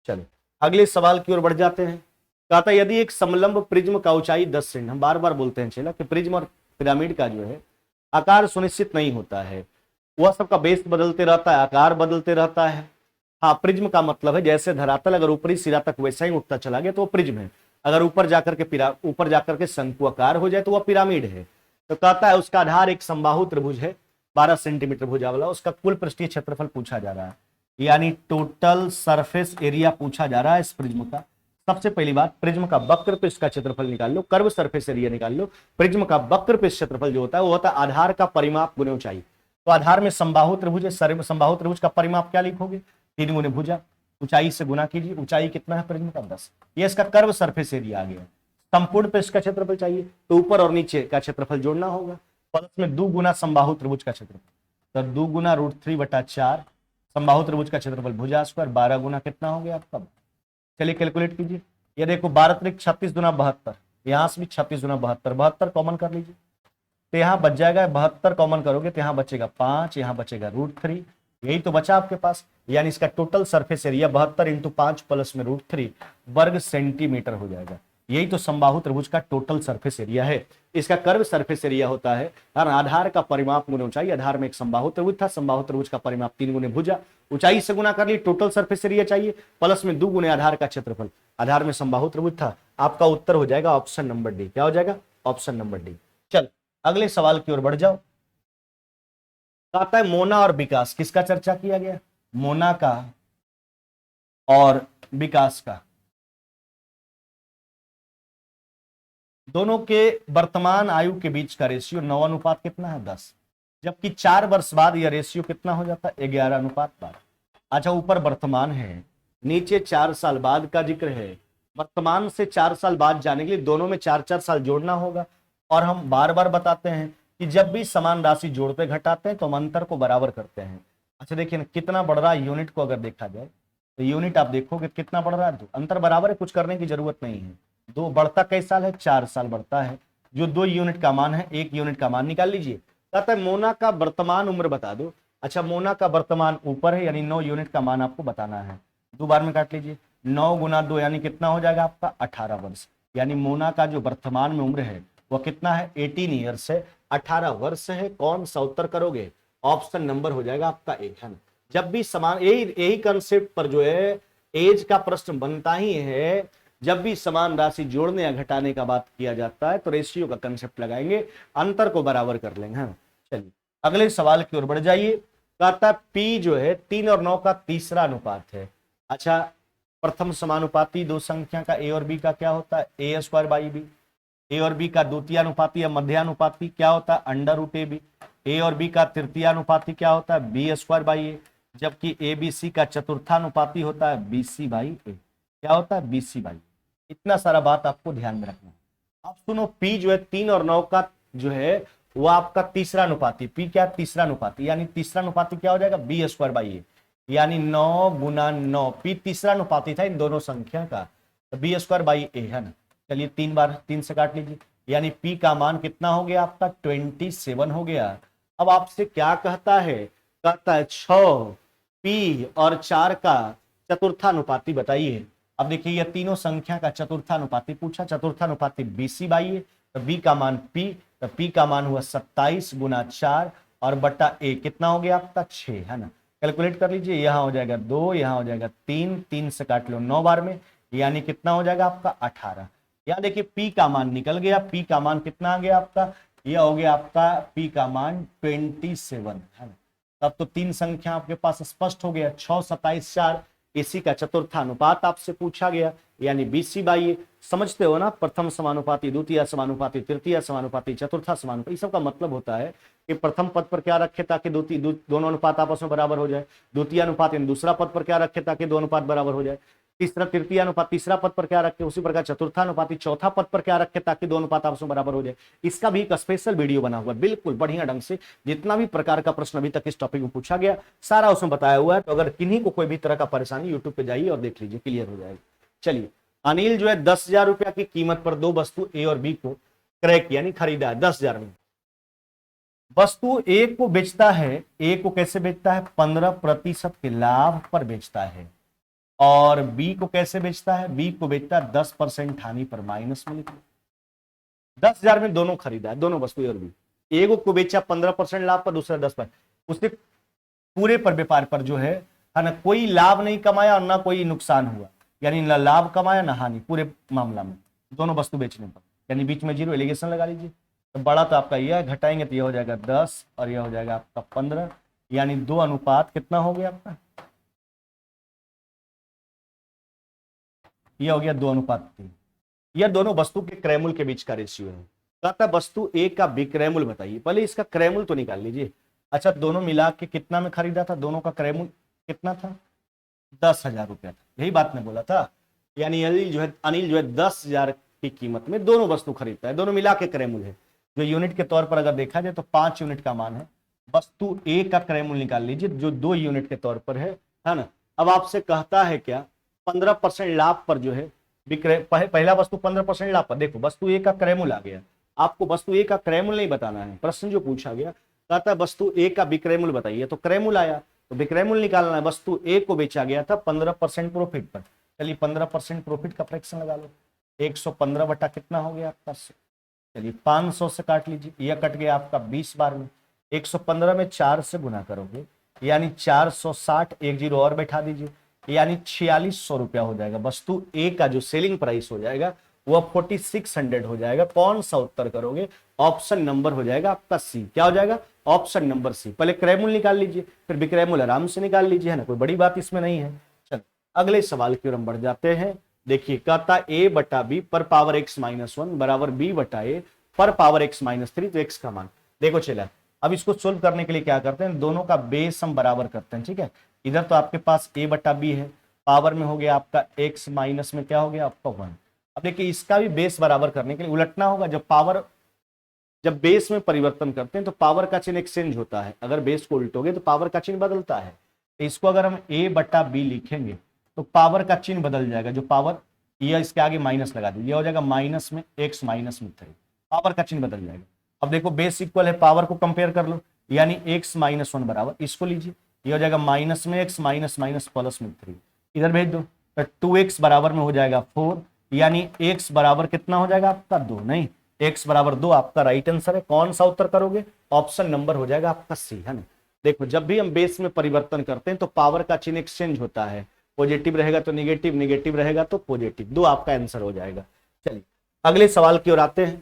चलो अगले सवाल की ओर बढ़ जाते हैं। कहा था यदि एक समलंब प्रिज्म का ऊंचाई 10 सेंट, हम बार बार बोलते हैं चला कि प्रिज्म और पिरामिड का जो है आकार सुनिश्चित नहीं होता है, वह सबका बेस बदलते रहता है, आकार बदलते रहता है। हाँ, प्रिज्म का मतलब है जैसे धरातल अगर ऊपरी सिरा तक वैसा ही उठता चला गया तो वो प्रिज्म है, अगर ऊपर जाकर के शंकु आकार हो जाए तो वह पिरामिड है। तो कहता है उसका आधार एक समबाहु त्रिभुज है 12 सेंटीमीटर भुजा वाला, उसका कुल पृष्ठीय क्षेत्रफल पूछा जा रहा है, यानी टोटल सरफेस एरिया पूछा जा रहा है इस प्रिज्म का। सबसे पहली बात, प्रिज्म का वक्र पृष्ठ का क्षेत्रफल निकाल लो, कर्व सरफेस एरिया निकाल लो। प्रिज्म का वक्र पृष्ठ क्षेत्रफल जो होता है वो होता है आधार का परिमाप गुने ऊंचाई। तो आधार में समबाहु त्रिभुज है, समबाहु त्रिभुज का परिमाप क्या लिखोगे, 3 गुने भुजा, ऊंचाई से गुना कीजिए, ऊंचाई कितना है प्रिज्म का 10, ये इसका कर्व सरफेस एरिया आ गया। संपूर्ण पृष्ठ का क्षेत्रफल चाहिए तो ऊपर और नीचे का क्षेत्रफल जोड़ना होगा, प्लस में 2 गुना समबाहु त्रिभुज का क्षेत्रफल, तो 2 गुना √3/4 समबाहु त्रिभुज का क्षेत्रफल भुजा स्क्वायर, 12 गुना कितना हो गया आपका। चलिए कैलकुलेट कीजिए, ये देखो 12 × 36 × 72, यहाँ से भी 36 × 72, 72 कॉमन कर लीजिए तो यहाँ बच जाएगा, 72 कॉमन करोगे तो यहाँ बचेगा 5, यहाँ बचेगा √3, यही तो बचा आपके पास, यानी इसका टोटल सरफेस एरिया 72 × 5 प्लस में √3 वर्ग सेंटीमीटर हो जाएगा। यही तो समबाहु त्रिभुज का टोटल सरफेस एरिया है। इसका कर्व सरफेस एरिया होता है आधार का परिमाप गुने ऊंचाई। आधार में एक समबाहु त्रिभुज था, समबाहु त्रिभुज का परिमाप 3 गुने भुजा, ऊंचाई से गुना कर लिए, टोटल सरफेस एरिया चाहिए, प्लस में 2 गुने आधार का क्षेत्रफल। आधार में समबाहु त्रिभुज था, आपका उत्तर हो जाएगा ऑप्शन नंबर डी। क्या हो जाएगा, ऑप्शन नंबर डी। चल अगले सवाल की ओर बढ़ जाओ। कहता है मोना और विकास, किसका चर्चा किया गया, मोना का और विकास का। दोनों के वर्तमान आयु के बीच का रेशियो 9 कितना है 10, जबकि 4 वर्ष बाद यह रेशियो कितना हो जाता है 11:12। अच्छा, ऊपर वर्तमान है, नीचे 4 साल बाद का जिक्र है। वर्तमान से 4 साल बाद जाने के लिए दोनों में 4-4 साल जोड़ना होगा, और हम बार बार बताते हैं कि जब भी समान राशि जोड़ते घटाते हैं तो हम अंतर को बराबर करते हैं। अच्छा देखिए कितना बढ़ रहा है, यूनिट को अगर देखा जाए तो यूनिट आप देखोगे कितना बढ़ रहा है, तो अंतर बराबर है, कुछ करने की जरूरत नहीं है। 2 बढ़ता कई साल है, 4 साल बढ़ता है, जो 2 यूनिट का मान है 1 यूनिट का मान निकाल लीजिए। कहता है मोना का वर्तमान उम्र बता दो। अच्छा, मोना का वर्तमान ऊपर है, यानी 9 यूनिट का मान आपको बताना है। 2 बार में काट लीजिए, 9 × 2 यानी कितना हो जाएगा आपका 18 वर्ष, यानी मोना का जो वर्तमान में उम्र है वो कितना है 18 ईयर्स है, 18 वर्ष है। कौन सा उत्तर करोगे, ऑप्शन नंबर हो जाएगा आपका ए, है ना। जब भी समान, यही कंसेप्ट पर जो है एज का प्रश्न बनता ही है, जब भी समान राशि जोड़ने या घटाने का बात किया जाता है तो रेशियो का कंसेप्ट लगाएंगे, अंतर को बराबर कर लेंगे। हाँ चलिए अगले सवाल की ओर बढ़ जाइए। कहता है पी जो है 3 और 9 का तीसरा अनुपात है। अच्छा, प्रथम समानुपाती दो संख्या का ए और बी का क्या होता है a²/b। ए और बी का द्वितीयानुपाती या मध्यानुपाती क्या होता है √ab। ए और बी का तृतीयानुपाती क्या होता है b²/a, जबकि ए बी सी का चतुर्थानुपाती होता है bc/a। क्या होता है bc/a। इतना सारा बात आपको ध्यान में रखना है। अब सुनो, पी जो है 3 और 9 का जो है वो आपका तीसरा अनुपाती, पी क्या तीसरा अनुपाती, यानी तीसरा अनुपाती क्या हो जाएगा b²/a, यानी 9 × 9, पी तीसरा अनुपाती था इन दोनों संख्या का, तो b²/a है ना। चलिए 3 बार 3 से काट लीजिए, यानी पी का मान कितना हो गया आपका 27 हो गया। अब आपसे क्या कहता है, कहता है 6 पी और 4 का चतुर्थानुपाती बताइए। अब देखिए ये तीनों संख्या का चतुर्थानुपाती पूछा, चतुर्थानुपाती bc/a, तो b का मान p, तो p का मान हुआ 27 × 4 और बटा a कितना हो गया आपका 6, है ना। कैलकुलेट कर लीजिए, यहाँ हो जाएगा 2, यहाँ हो जाएगा 3, 3 से काट लो 9 बार में, यानी कितना हो जाएगा आपका 18। यहाँ देखिए p का मान निकल गया, p का मान कितना आ गया आपका, यह हो गया आपका p का मान 27, है ना। तब तो 3 संख्या आपके पास स्पष्ट हो गया, 6, 27, 4, इसी का चतुर्थानुपात आपसे पूछा गया, यानी bc/a। समझते हो ना, प्रथम समानुपाती, द्वितीय समानुपाती, तृतीय समानुपाती, चतुर्था समानुपाती, इस सब का मतलब होता है कि प्रथम पद पर क्या रखे ताकि दोनों अनुपात आपस में बराबर हो जाए, द्वितीय अनुपात दूसरा पद पर क्या रखे ताकि दो अनुपात बराबर हो जाए, तीसरा तृतीय अनुपात तीसरा पद पर क्या रखे, उसी प्रकार चतुर्थानुपाती चौथा पद पर क्या रखे ताकि दो अनुपात आपस में बराबर हो जाए। इसका भी एक स्पेशल वीडियो बना हुआ है, बिल्कुल बढ़िया ढंग से, जितना भी प्रकार का प्रश्न अभी तक इस टॉपिक में पूछा गया सारा उसमें बताया हुआ है। तो अगर किन्हीं को कोई भी तरह का परेशानी, यूट्यूब पे जाइए और देख लीजिए, क्लियर हो जाएगी। चलिए, अनिल जो है 10,000 रुपया की कीमत पर 2 वस्तु ए और बी को क्रय किया, यानी खरीदा है 10,000 में। वस्तु ए को बेचता है, ए को कैसे बेचता है 15% के लाभ पर बेचता है। और बी को कैसे बेचता है, बी को बेचता है 10% हानि पर, माइनस में लिख लो। 10,000 में दोनों खरीदा है, दोनों वस्तु और बी, एक को बेचा 15% लाभ पर, दूसरा 10%। उसने पूरे पर व्यापार पर जो है ना, कोई लाभ नहीं कमाया और ना कोई नुकसान हुआ, यानी ना लाभ कमाया ना हानि, पूरे मामला में दोनों वस्तु बेचने पर, यानी बीच में जीरो, एलिगेशन लगा लीजिए। तो बड़ा तो आपका यह घटाएंगे तो यह हो जाएगा 10 और यह हो जाएगा आपका 15, यानी 2 अनुपात कितना हो गया आपका, यह हो गया 2:3। यह दोनों वस्तु के क्रयमूल्य के बीच का रेशियो है। कहता वस्तु ए का विक्रयमूल्य बताइए, पहले इसका क्रयमूल्य तो निकाल लीजिए। अच्छा, दोनों मिला के कितना में खरीदा था, दोनों का क्रयमूल्य कितना था, 10,000 रुपया था, यही बात मैं बोला था। यानी अनिल जो है 10,000 की कीमत में दोनों वस्तु खरीदता है, दोनों मिला के क्रयमूल्य है। जो यूनिट के तौर पर अगर देखा जाए तो 5 यूनिट का मान है। वस्तु ए का क्रयमूल्य निकाल लीजिए जो 2 यूनिट के तौर पर है ना। अब आपसे कहता है क्या, 15% लाभ पर जो है विक्रय, पहला वस्तु 15% लाभ पर, देखो वस्तु ए का क्रयमूल्य आ गया, आपको वस्तु ए का क्रयमूल्य नहीं बताना है, प्रश्न जो पूछा गया कहता है वस्तु ए का विक्रयमूल्य बताइए, तो क्रयमूल्य आया तो विक्रयमूल्य निकालना है। वस्तु ए को बेचा गया था 15% प्रॉफिट पर, चलिए 15% प्रॉफिट का फ्रैक्शन लगा लो, 115 बटा कितना हो गया आपका, चलिए 500 से काट लीजिए, यह कट गया आपका 20 बार में, 115 में 4 से गुना करोगे यानी 460, एक जीरो और बैठा दीजिए, यानी 4600 रुपया हो जाएगा। वस्तु ए का जो सेलिंग प्राइस हो जाएगा वह 4600 हो जाएगा। कौन सा उत्तर करोगे, ऑप्शन नंबर हो जाएगा आपका सी। क्या हो जाएगा, ऑप्शन नंबर सी। पहले क्रयमूल्य निकाल लीजिए, फिर विक्रयमूल्य आराम से निकाल लीजिए, है ना, कोई बड़ी बात इसमें नहीं है। चल अगले सवाल की ओर हम बढ़ जाते हैं। देखिए कहता ए बटा बी पर पावर एक्स माइनस 1 बराबर बी बटा ए पर पावर एक्स माइनस 3, तो एक्स का मान देखो चला। अब इसको सोल्व करने के लिए क्या करते हैं, दोनों का बेस हम बराबर करते हैं, ठीक है। इधर तो आपके पास a बटा बी है, पावर में हो गया आपका x माइनस में क्या हो गया आपका 1। अब देखिए इसका भी बेस बराबर करने के लिए उलटना होगा, जब बेस में परिवर्तन करते हैं तो पावर का चिन्ह एक्सचेंज होता है, अगर बेस को उल्टोगे तो पावर का चिन्ह बदलता है। तो इसको अगर हम a बटा बी लिखेंगे तो पावर का चिन्ह बदल जाएगा, जो पावर यह इसके आगे माइनस लगा दीजिए, हो जाएगा माइनस में x माइनस में 3, पावर का चिन्ह बदल जाएगा। अब देखो बेस इक्वल है, पावर को कंपेयर कर लो, यानी x माइनस 1 बराबर इसको लीजिए, ये हो जाएगा माइनस में x माइनस माइनस प्लस में 3, इधर भेज दो तो 2x बराबर में हो जाएगा 4, यानी x बराबर कितना हो जाएगा आपका 2, नहीं x बराबर 2 आपका राइट आंसर है। कौन सा उत्तर करोगे, ऑप्शन नंबर हो जाएगा आपका सी, है ना। देखो जब भी हम बेस में परिवर्तन करते हैं तो पावर का चिन्ह एक्सचेंज होता है, पॉजिटिव रहेगा तो निगेटिव, निगेटिव रहेगा तो पॉजिटिव, 2 आपका आंसर हो जाएगा। चलिए अगले सवाल की ओर आते हैं।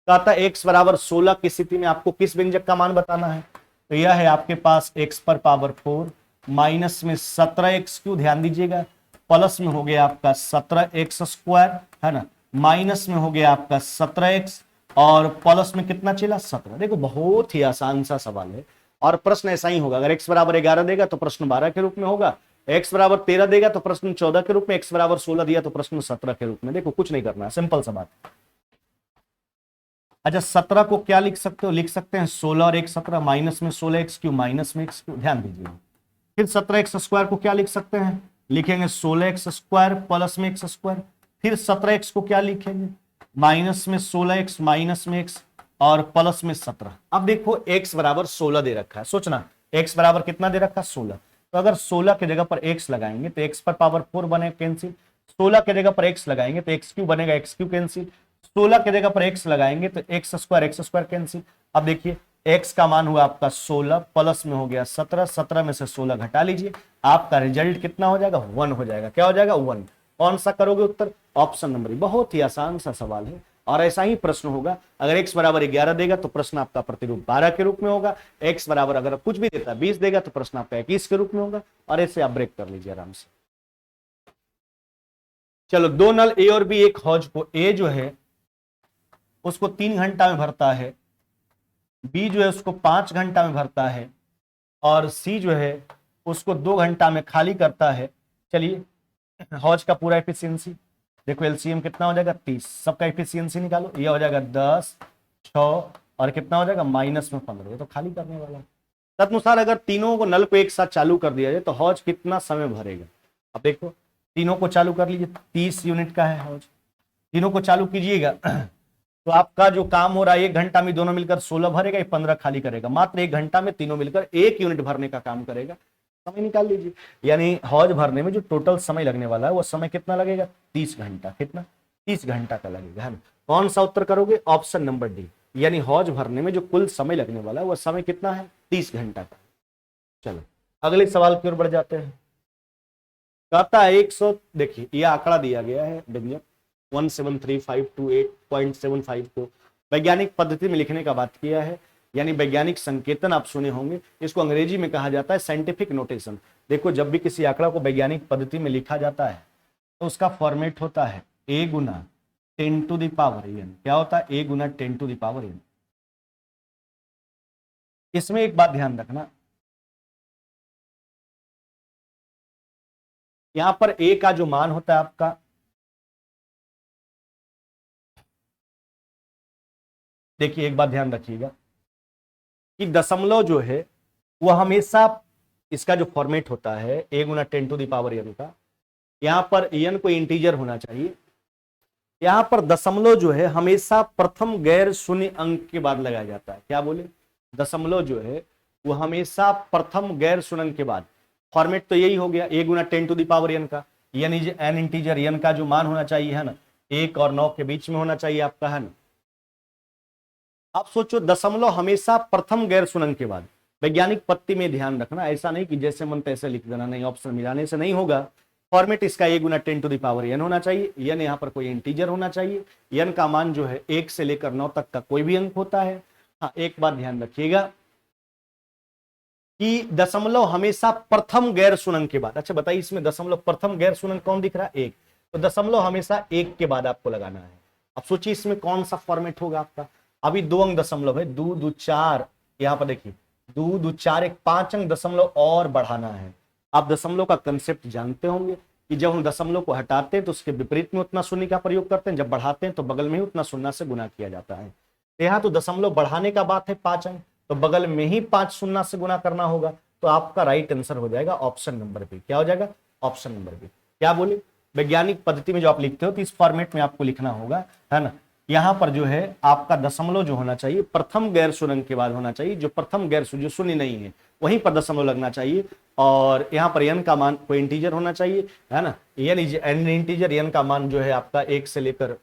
कहता है x बराबर 16 की स्थिति में आपको किस व्यंजक का मान बताना है, तो यह है आपके पास x पर पावर 4 माइनस में 17x क्यों, ध्यान दीजिएगा, प्लस में हो गया आपका 17x स्क्वायर, है ना, माइनस में हो गया आपका 17x और प्लस में कितना चला 17। देखो बहुत ही आसान सा सवाल है और प्रश्न ऐसा ही होगा। अगर x बराबर 11 देगा तो प्रश्न 12 के रूप में होगा, x बराबर 13 देगा तो प्रश्न 14 के रूप में, x बराबर 16 दिया तो प्रश्न 17 के रूप में। देखो कुछ नहीं करना है, सिंपल सा बात। अच्छा 17 को क्या लिख सकते हो, लिख सकते हैं 16 और 1 17, माइनस में 16x क्यू माइनस में x क्यू, ध्यान दीजिए। फिर 17x स्क्वायर को क्या लिख सकते हैं, लिखेंगे 16x स्क्वायर प्लस में x स्क्वायर, फिर 17x को क्या लिखेंगे, माइनस में 16x माइनस में x और प्लस में 17। अब देखो x बराबर 16 दे रखा है, सोचना x बराबर कितना दे रखा है 16, तो अगर 16 के जगह पर x लगाएंगे तो x पर पावर 4 बने कैंसिल, 16 के जगह पर x लगाएंगे तो x क्यू बनेगा, x क्यू कैंसिल, 16 के जगह पर x लगाएंगे तो x स्क्वायर कैंसिल। अब देखिए x का मान हुआ आपका 16 प्लस में हो गया 17, 17 में से 16 घटा लीजिए, आपका रिजल्ट कितना हो जाएगा 1 हो जाएगा। क्या हो जाएगा 1। कौन सा करोगे उत्तर, ऑप्शन नंबर। बहुत ही आसान सा सवाल है और ऐसा ही प्रश्न होगा। अगर x बराबर 11 देगा तो प्रश्न आपका प्रतिरूप 12 के रूप में होगा, x बराबर अगर कुछ भी देता 20 देगा तो प्रश्न आपका 21 के रूप में होगा, और ऐसे आप ब्रेक कर लीजिए आराम से। चलो 2 नल ए और बी, एक हौज को ए जो है उसको 3 घंटा में भरता है, बी जो है उसको 5 घंटा में भरता है और सी जो है उसको 2 घंटा में खाली करता है। चलिए हौज का पूरा एफिशिएंसी देखो, एलसीएम कितना हो जाएगा 30, सबका एफिशिएंसी निकालो, ये हो जाएगा 10, 6 और कितना हो जाएगा माइनस में 15, ये तो खाली करने वाला है। तदनुसार अगर तीनों को नल को एक साथ चालू कर दिया जाए तो हौज कितना समय भरेगा। अब देखो तीनों को चालू कर लीजिए, 30 यूनिट का है हौज, तीनों को चालू कीजिएगा तो आपका जो काम हो रहा है 1 घंटा में दोनों मिलकर 16 भरेगा, 15 खाली करेगा। मात्र 1 घंटा में तीनों मिलकर 1 यूनिट भरने का काम करेगा। समय निकाल लीजिए। यानी हौज भरने में जो टोटल समय लगने वाला है वो समय कितना लगेगा, 30 घंटा। कितना, 30 घंटा का लगेगा, है ना। कौन सा उत्तर करोगे, ऑप्शन नंबर डी। यानी हौज भरने में जो कुल समय लगने वाला है वो समय कितना है, 30 घंटा का। चलो अगले सवाल की ओर बढ़ जाते हैं। कहता है 100, देखिए ये आंकड़ा दिया गया है व्यंजक 173,528.75 को वैज्ञानिक पद्धति में लिखने का बात किया है। यानी वैज्ञानिक संकेतन आप सुने होंगे, इसको अंग्रेजी में कहा जाता है साइंटिफिक नोटेशन। देखो जब भी किसी आंकड़ा को वैज्ञानिक पद्धति में लिखा जाता है तो उसका फॉर्मेट होता है a गुना 10 टू द पावर n। क्या होता है, a गुना 10 टू द पावर n। इसमें एक बात ध्यान रखना, यहां पर a का जो मान होता है आपका, देखिए एक बात ध्यान रखिएगा कि दशमलव जो है वो हमेशा, इसका जो फॉर्मेट होता है a गुना 10 टू द पावर n का, यहां पर n को इंटीजर होना चाहिए। यहां पर दशमलव जो है हमेशा प्रथम गैर शून्य अंक के बाद लगाया जाता है। क्या बोले, दशमलव जो है वो हमेशा प्रथम गैर शून्य अंक के बाद। फॉर्मेट तो यही हो गया a गुना 10 टू द पावर n का, यानी जो n इंटीजर n का जो मान होना चाहिए है ना, 1 और 9 के बीच में होना चाहिए आपका, है ना। आप सोचो दशमलव हमेशा प्रथम गैर शून्य अंक के बाद। वैज्ञानिक पद्धति में ध्यान रखना, ऐसा नहीं कि जैसे मन तैसे लिख देना, नहीं, ऑप्शन मिलाने से नहीं होगा। फॉर्मेट इसका a गुना 10 टू द पावर n होना चाहिए। n यहाँ पर कोई इंटीजर होना चाहिए। n का मान जो है 1 से लेकर 9 तक का कोई भी अंक होता है। हाँ एक बात ध्यान रखिएगा कि दशमलव हमेशा प्रथम गैर शून्य अंक के बाद। अच्छा बताइए इसमें दशमलव प्रथम गैर शून्य अंक कौन दिख रहा है, 1, तो दशमलव हमेशा 1 के बाद आपको लगाना है। अब सोचिए इसमें कौन सा फॉर्मेट होगा आपका। अभी 2 अंक दशमलव है, 2 2 4, यहाँ पर देखिए 2 2 4, एक 5 अंक दशमलव और बढ़ाना है। आप दशमलव का कंसेप्ट जानते होंगे कि जब हम दशमलव को हटाते हैं तो उसके विपरीत में उतना शून्य का प्रयोग करते हैं, जब बढ़ाते हैं तो बगल में ही उतना शून्य से गुना किया जाता है। यहाँ तो दशमलव बढ़ाने का बात है 5 अंक, तो बगल में ही 5 शून्य से गुना करना होगा। तो आपका राइट आंसर हो जाएगा ऑप्शन नंबर बी। क्या हो जाएगा, ऑप्शन नंबर बी। क्या बोले, वैज्ञानिक पद्धति में जो आप लिखते हो तो इस फॉर्मेट में आपको लिखना होगा, है ना। यहाँ पर जो है आपका दशमलव जो होना चाहिए प्रथम गैर शून्य अंक के बाद होना चाहिए। जो प्रथम गैर शून्य, जो शून्य नहीं है वहीं पर दशमलव लगना चाहिए। और यहाँ पर n का मान कोई इंटीजर होना चाहिए, है ना। n इंटीजर, n का मान जो है आपका 1 से लेकर,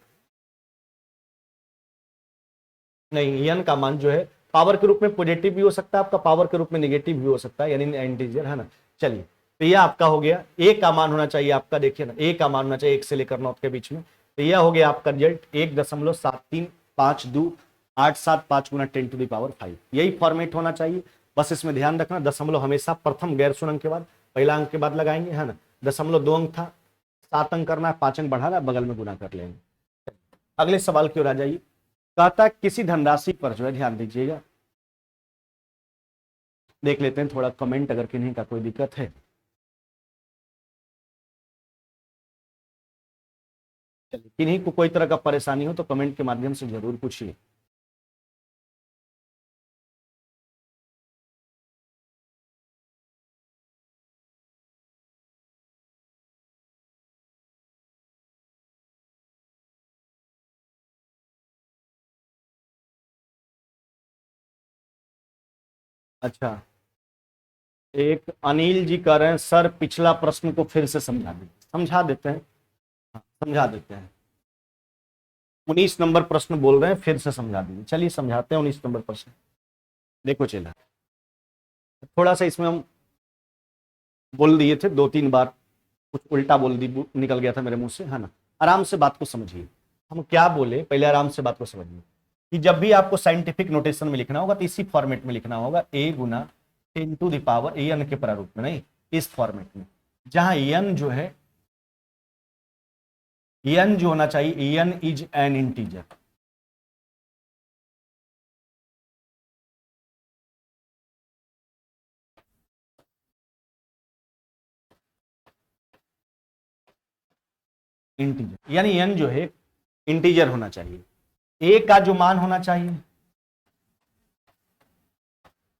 नहीं, n का मान जो है पावर के रूप में पॉजिटिव भी हो सकता है आपका, पावर के रूप में नेगेटिव भी हो सकता है, यानी इंटीजर, है ना। चलिए तो यह आपका हो गया। a का मान होना चाहिए आपका, देखिए ना, a का मान होना चाहिए 1 से लेकर 9 के बीच में। तो यह हो गया आपका रिजल्ट 1.735287 गुना 10 टू द पावर 5। यही फॉर्मेट होना चाहिए। बस इसमें ध्यान रखना दशमलव हमेशा प्रथम गैर शून्य अंक के बाद, पहला अंक के बाद लगाएंगे, है ना। दशमलव 2 अंक था, 7 अंक करना है, 5 अंक बढ़ाना है, बगल में गुना कर लेंगे। अगले सवाल की ओर आ जाइए। कहता है किसी धनराशि पर जो है, ध्यान दीजिएगा, देख लेते हैं थोड़ा कमेंट अगर किन्हीं का कोई दिक्कत है। चलिए किन्हीं को कोई तरह का परेशानी हो तो कमेंट के माध्यम से जरूर पूछिए। अच्छा, एक अनिल जी कह रहे हैं सर पिछला प्रश्न को फिर से समझा दें। समझा देते हैं, हाँ, समझा देते हैं। 19 नंबर प्रश्न बोल रहे हैं, फिर से समझा दीजिए। चलिए समझाते हैं 19 नंबर प्रश्न। देखो चला, थोड़ा सा इसमें हम बोल दिए थे 2-3 बार, कुछ उल्टा बोल दी, निकल गया था मेरे मुंह से, है ना। आराम से बात को समझिए। हम क्या बोले पहले आराम से बात को समझिए कि जब भी आपको साइंटिफिक नोटेशन में लिखना होगा तो इसी फॉर्मेट में लिखना होगा, a गुना 10 टू द पावर n के प्रारूप में, नहीं इस फॉर्मेट में, जहां n जो है, n जो होना चाहिए, n is an integer. Integer यानी n जो है इंटीजर होना चाहिए। a का जो मान होना चाहिए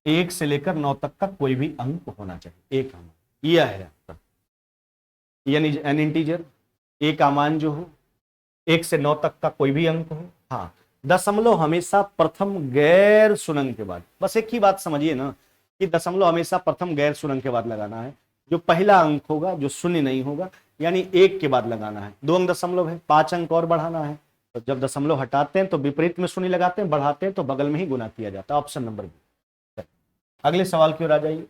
1 से लेकर 9 तक का कोई भी अंक होना चाहिए। a का मान यह है आपका, यानी एन इंटीजर, a का मान जो हो 1 से 9 तक का कोई भी अंक हो। हाँ, दशमलव हमेशा प्रथम गैर शून्य अंक के बाद। बस एक ही बात समझिए ना कि दशमलव हमेशा प्रथम गैर शून्य अंक के बाद लगाना है। जो पहला अंक होगा जो शून्य नहीं होगा यानी 1 के बाद लगाना है। 2 अंक दशमलव है, 5 अंक और बढ़ाना है, तो जब दशमलव हटाते हैं तो विपरीत में शून्य लगाते हैं, बढ़ाते हैं तो बगल में ही गुना किया जाता है। Option number B. अगले सवाल की ओर आ जाइए।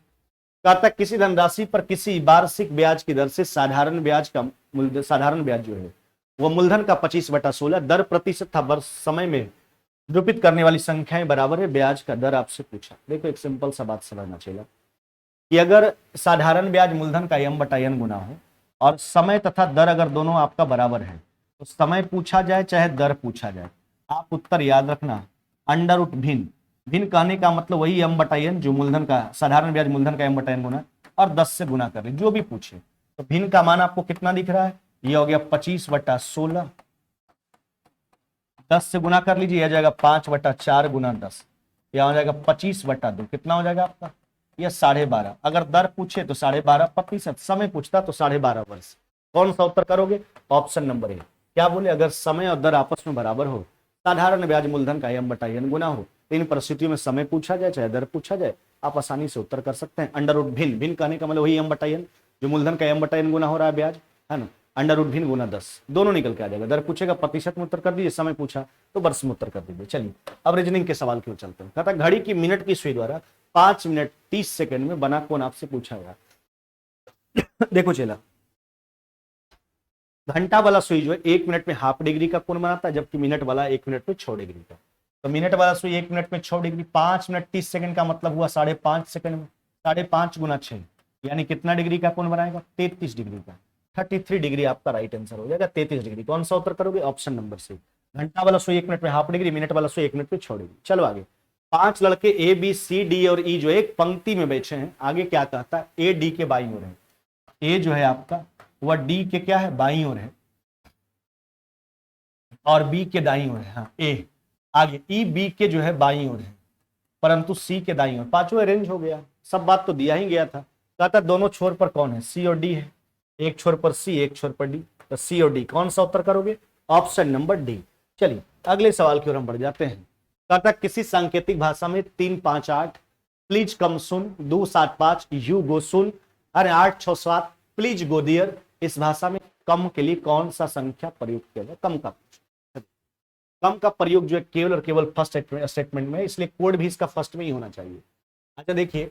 कहता किसी धनराशि पर किसी वार्षिक ब्याज की दर से साधारण ब्याज जो है वो मूलधन का 25/16 दर प्रतिशत था वर्ष समय में निरूपित करने वाली संख्याएं बराबर है, ब्याज का दर आपसे पूछा। देखो एक सिंपल सा बात समझना चाहिए कि अगर साधारण ब्याज मूलधन का m/n गुना हो और समय तथा दर अगर दोनों आपका बराबर है तो समय पूछा जाए चाहे दर पूछा जाए, आप उत्तर याद रखना अंडर रूट भिन्न। भिन्न कहने का मतलब वही m/n जो मूलधन का साधारण ब्याज मूलधन का m/n गुना और 10 से गुना कर ले जो भी पूछे। तो भिन्न का मान आपको कितना दिख रहा है, ये हो गया 25/16, 10 से गुना कर लीजिए, यह जाएगा 5/4 गुना 10, यह हो जाएगा 25/2, कितना हो जाएगा आपका, यह 12.5। अगर दर पूछे तो 12.5%, समय पूछता तो 12.5 वर्ष। कौन सा उत्तर करोगे, ऑप्शन नंबर ए। क्या बोले, अगर समय और दर आपस में बराबर हो, साधारण ब्याज मूलधन का m/n गुना हो, तो इन परिस्थितियों में समय पूछा जाए चाहे दर पूछा जाए, आप आसानी से उत्तर कर सकते हैं। अंडर रूट भिन्न, भिन्न कहने का मतलब वही m/n जो मूलधन का m/n गुना हो रहा है ब्याज, है ना, अंडर रूट भिन्न गुना 10, दोनों निकल के आ जाएगा। दर पूछेगा प्रतिशत में उत्तर कर दीजिए, समय पूछा तो वर्ष में उत्तर कर दीजिए। चलिए अब रीजनिंग के सवाल की ओर चलते हैं। कहता घड़ी की मिनट की सुई द्वारा 5 मिनट 30 सेकंड में बना कोण आपसे पूछा गया। देखो चला, घंटा वाला सुई जो है 1 मिनट में हाफ डिग्री का कोण बनाता है, जबकि मिनट वाला 1 मिनट में 6 डिग्री का। तो मिनट वाला सुई 1 मिनट में 6 डिग्री, 5 मिनट 30 सेकंड का मतलब हुआ 5.5 सेकंड में 5.5 गुना 6 यानी कितना डिग्री का कोण बनाएगा, 33 डिग्री का। 33 डिग्री आपका राइट आंसर हो जाएगा, 33 डिग्री। कौन सा उत्तर करोगे, ऑप्शन नंबर सी। घंटा वाला सुई 1 मिनट में हाफ डिग्री, मिनट वाला सुई 1 मिनट में 6 डिग्री। चलो आगे, 5 लड़के ए बी सी डी और ई जो एक पंक्ति में बैठे हैं। आगे क्या कहता है, ए डी के बाईं ओर है, ए जो है आपका वह डी के क्या है, बाईं ओर है, और बी के दाईं ओर है। हाँ ए, आगे ई बी के जो है बाईं ओर है परंतु सी के दाईं ओर। पांचों अरेंज हो गया, सब बात तो दिया ही गया था। कहता दोनों छोर पर कौन है, सी और डी है, एक छोर पर सी एक छोर पर डी, तो सी और डी। कौन सा उत्तर करोगे, ऑप्शन नंबर डी। चलिए अगले सवाल की ओर हम बढ़ जाते हैं। कहता किसी सांकेतिक भाषा में 3 5 8 please come soon, 2 7 5 you go सुन, अरे 8 6 7 प्लीज गो दियर, इस भाषा में कम के लिए कौन सा संख्या प्रयोग किया जाए। कम का कम का प्रयोग जो है केवल और केवल फर्स्ट स्टेटमेंट में, इसलिए कोड भी इसका फर्स्ट में ही होना चाहिए। अच्छा देखिए,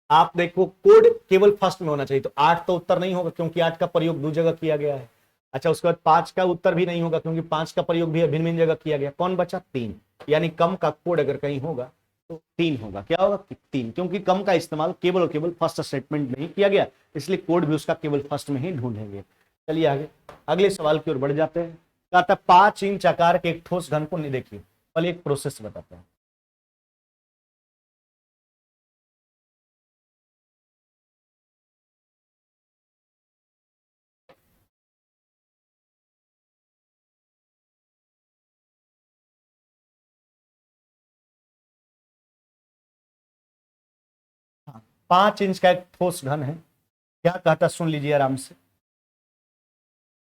आप देखो कोड केवल फर्स्ट में होना चाहिए, तो 8 तो उत्तर नहीं होगा क्योंकि 8 का प्रयोग 2 जगह किया गया है। अच्छा उसके बाद 5 का उत्तर भी नहीं होगा क्योंकि 5 का प्रयोग भी भिन्न भिन्न जगह किया गया। कौन बचा, 3, यानी कम का कोड अगर कहीं होगा तो 3 होगा। क्या होगा, 3, क्योंकि कम का इस्तेमाल केवल और केवल फर्स्ट स्टेटमेंट में ही किया गया, इसलिए कोड भी उसका केवल फर्स्ट में ही ढूंढेंगे। चलिए आगे अगले सवाल की ओर बढ़ जाते हैं। कहता 5 इंच आकार के एक ठोस घन को नहीं, देखिए पहले एक प्रोसेस बताते हैं। हाँ, 5 इंच का एक ठोस घन है। क्या कहता, सुन लीजिए आराम से।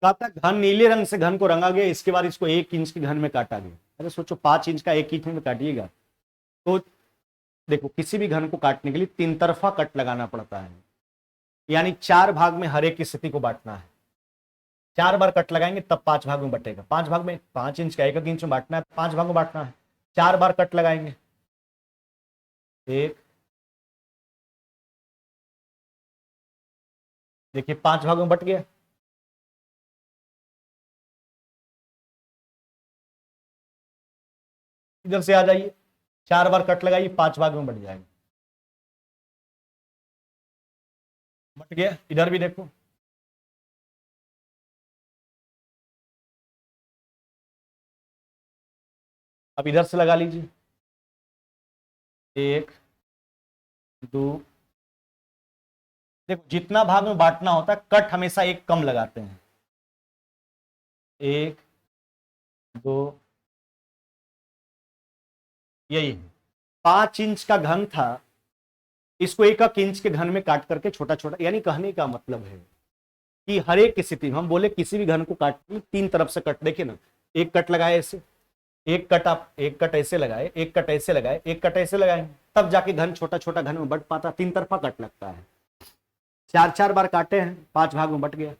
कहता घन नीले रंग से घन को रंगा गया, इसके बाद इसको 1 इंच के घन में काटा गया। अरे सोचो 5 इंच का 1 इंच में काटिएगा तो देखो किसी भी घन को काटने के लिए 3 तरफा कट लगाना पड़ता है, यानी 4 भाग में हर एक की स्थिति को बांटना है। 4 बार कट लगाएंगे तब 5 भाग में बटेगा। 5 भाग में 5 इंच का 1 इंच में बांटना है, 5 भाग में बांटना है। 4 बार कट लगाएंगे, 1, देखिए 5 भाग में बट गया। इधर से आ जाइए, 4 बार कट लगाइए, 5 भाग में बट जाएगा, बट गया। इधर भी देखो, अब इधर से लगा लीजिए, 1 2। देखो जितना भाग में बांटना होता है कट हमेशा एक कम लगाते हैं, 1 2, यही है। 5 इंच का घन था, इसको 1 इंच के घन में काट करके छोटा छोटा, यानी कहने का मतलब है कि हर एक स्थिति में हम बोले किसी भी घन को काट 3 तरफ से कट, देखिए ना, एक कट लगाए ऐसे, एक कट आप एक कट ऐसे लगाए, एक कट ऐसे लगाए, एक कट ऐसे लगाए, तब जाके घन छोटा छोटा घन में बंट पाता, 3 तरफा कट लगता है। 4 बार काटे हैं, 5 भाग में बट गया।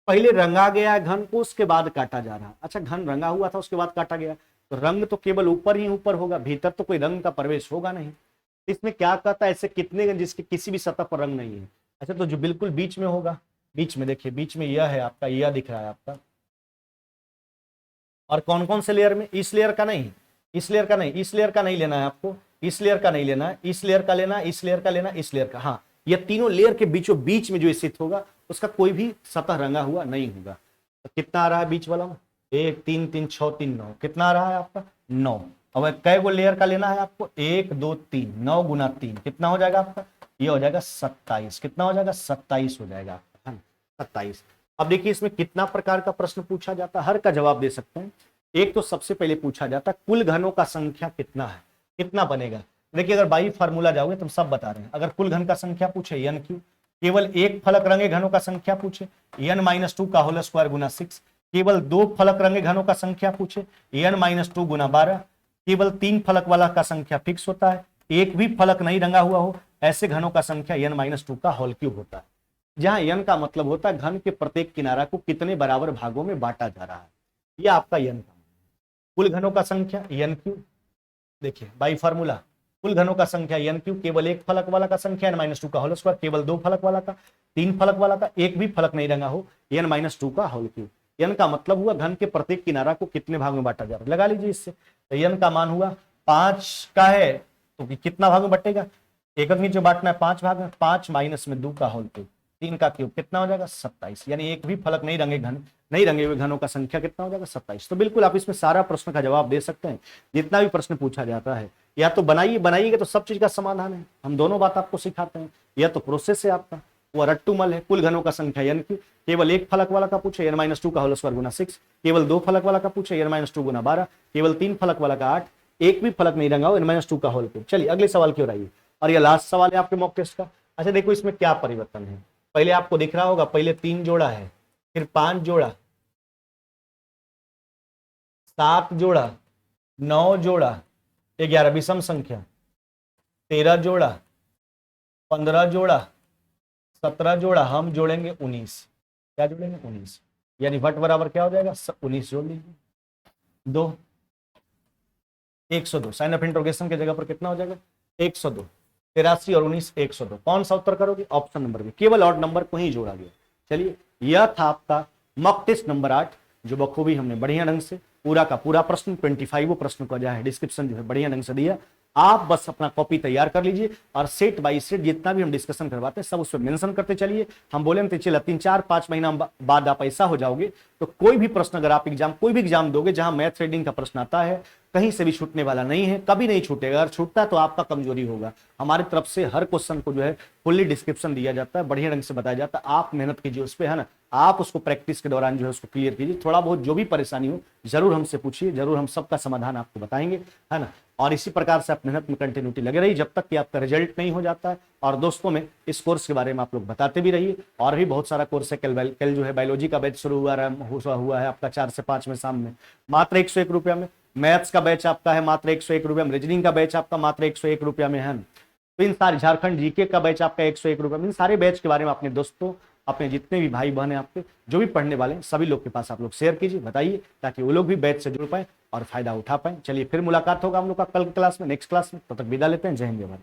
पहले रंगा गया है घन को, उसके बाद काटा जा रहा। अच्छा, घन रंगा हुआ था उसके बाद काटा गया, तो रंग तो केवल ऊपर ही ऊपर होगा, भीतर तो कोई रंग का प्रवेश होगा नहीं। इसमें क्या कहता है, ऐसे कितने घन जिसके किसी भी सतह पर रंग नहीं है। अच्छा, तो जो बिल्कुल बीच में होगा, बीच में देखिए, बीच में यह है आपका, यह दिख रहा है आपका। और कौन कौन से लेयर में, इस लेयर का नहीं, इस लेयर का नहीं, इस लेयर का नहीं लेना है आपको, इस लेयर का नहीं लेना है, इस लेयर का लेना, इस लेयर का लेना, इस लेयर का। हाँ, ये तीनों लेयर के बीचों बीच में जो स्थित होगा उसका कोई भी सतह रंगा हुआ नहीं होगा। तो कितना आ रहा है बीच वाला में, 1 3 3 6 3 9, कितना आ रहा है आपका 9। अब कै गो लेयर का लेना है आपको, 1 2 3, 9 गुना 3 कितना हो जाएगा आपका, ये हो जाएगा 27। कितना हो जाएगा, 27 हो जाएगा आपका, 27। अब देखिए इसमें कितना प्रकार का प्रश्न पूछा जाता है, हर का जवाब दे सकते हैं। एक तो सबसे पहले पूछा जाता है कुल घनों का संख्या कितना है, कितना बनेगा। देखिए अगर बाई फार्मूला जाओगे तो हम सब बता रहे हैं। अगर कुल घन का संख्या पूछे एन क्यू, केवल एक फलक रंगे घनों का संख्या पूछे n-2 का होल स्क्वायर गुना 6, केवल 2 फलक रंगे घनों का संख्या पूछे n-2 गुना 12, केवल 3 फलक वाला का संख्या फिक्स होता है, एक भी फलक नहीं रंगा हुआ हो ऐसे घनों का संख्या n-2 का होल क्यूब होता है। जहां n का मतलब होता है घन के प्रत्येक किनारा को कितने बराबर भागों में बांटा जा रहा है, यह आपका n का। कुल घनों का संख्या n क्यूब, देखिए बाई फार्मूला, कुल घनों का संख्या n क्यूब, केवल एक फलक वाला का संख्या n-2 का होल स्क्वायर, केवल 2 फलक वाला का, 3 फलक वाला का, एक भी फलक नहीं रंगा हो n-2 का होल क्यूब। n का मतलब हुआ घन के प्रत्येक किनारा को कितने भाग में बांटा जा रहा है, लगा लीजिए इससे। तो n का मान हुआ 5 का है तो कितना भाग में बटेगा, एकक नीचे बांटना है 5 भाग में, 5 माइनस में 2 का होल क्यूब, 3 का क्यूब कितना हो जाएगा 27। यानी एक भी फलक नहीं रंगे घन, नहीं रंगे हुए घनों का संख्या कितना हो जाएगा 27। तो बिल्कुल आप इसमें सारा प्रश्न का जवाब दे सकते हैं। जितना भी प्रश्न पूछा जाता है या तो बनाइएगा तो सब चीज का समाधान है, हम दोनों बात आपको सिखाते हैं, या तो प्रोसेस है आपका वो रट्टूमल है। कुल घनों का संख्या n क्यू, केवल एक फलक वाला का पूछे n-2 का होल स्क्वायर गुना 6, केवल 2 फलक वाला का पूछे n-2 गुना 12, केवल 3 फलक वाला का 8, एक भी फलक नहीं रंगा हो n-2 का होल क्यूब। चलिए अगले सवाल की ओर आइए, और यह लास्ट सवाल है आपके मॉक टेस्ट का। अच्छा देखो इसमें क्या परिवर्तन है, पहले आपको दिख रहा होगा, पहले 3 जोड़ा है, फिर 5 जोड़ा, 7 जोड़ा, 9 जोड़ा, 11 विषम संख्या, 13 जोड़ा, 15 जोड़ा, 17 जोड़ा, हम जोड़ेंगे 19। क्या जोड़ेंगे 19, यानी वट बराबर क्या हो जाएगा 19 जोड़ लीजिए, 2 102। साइन ऑफ इंट्रोगेशन के जगह पर कितना हो जाएगा 102, 83 और 19 102। कौन सा उत्तर करोगे, ऑप्शन नंबर बी, केवल ऑड नंबर को ही जोड़ा गया। चलिए यह था आपका मॉक टेस्ट नंबर 8, जो बखूबी हमने बढ़िया ढंग से पूरा का पूरा प्रश्न 25 प्रश्न का जो है डिस्क्रिप्शन जो है बढ़िया ढंग से दिया। आप बस अपना कॉपी तैयार कर लीजिए और सेट बाय सेट जितना भी हम डिस्कशन करवाते हैं सब उस पर मेंशन करते चलिए। हम बोले तो चलिए 3 4 5 महीना बाद आप ऐसा हो जाओगे तो कोई भी प्रश्न अगर आप एग्जाम कोई भी एग्जाम दोगे जहां मैथ रीडिंग का प्रश्न आता है कहीं से भी छूटने वाला नहीं है, कभी नहीं छूटेगा। अगर छूटता है तो आपका कमजोरी होगा। हमारी तरफ से हर क्वेश्चन को जो है फुल्ली डिस्क्रिप्शन दिया जाता है, बढ़िया ढंग से बताया जाता है। आप मेहनत कीजिए उस पर, है ना, आप उसको प्रैक्टिस के दौरान जो है उसको क्लियर कीजिए। थोड़ा बहुत जो भी परेशानी हो जरूर हमसे पूछिए, जरूर हम सबका समाधान आपको बताएंगे, है ना। और इसी प्रकार से आप मेहनत में कंटिन्यूटी लगे रहिए जब तक कि आपका रिजल्ट नहीं हो जाता है। और दोस्तों में इस कोर्स के बारे में आप लोग बताते भी रहिए। और भी बहुत सारा कोर्स है, कल जो है बायोलॉजी का बैच शुरू हुआ है आपका 4 से 5 में शाम में, मात्र 101 रुपया में। मैथ्स का बैच आपका है मात्र 101 रुपया में। रीजनिंग का बैच आपका मात्र 101 रुपया में है। तो इन सारे झारखंड जीके का बैच आपका 101 रुपया में। इन सारे बैच के बारे में अपने दोस्तों, अपने जितने भी भाई बहन हैं आपके जो भी पढ़ने वाले हैं सभी लोग के पास आप लोग शेयर कीजिए, बताइए, ताकि वो लोग भी बैच से जुड़ पाए और फायदा उठा पाए। चलिए फिर मुलाकात होगा हम लोग का कल की क्लास में, नेक्स्ट क्लास में। तब तक विदा लेते हैं। जय हिंद जय भारत।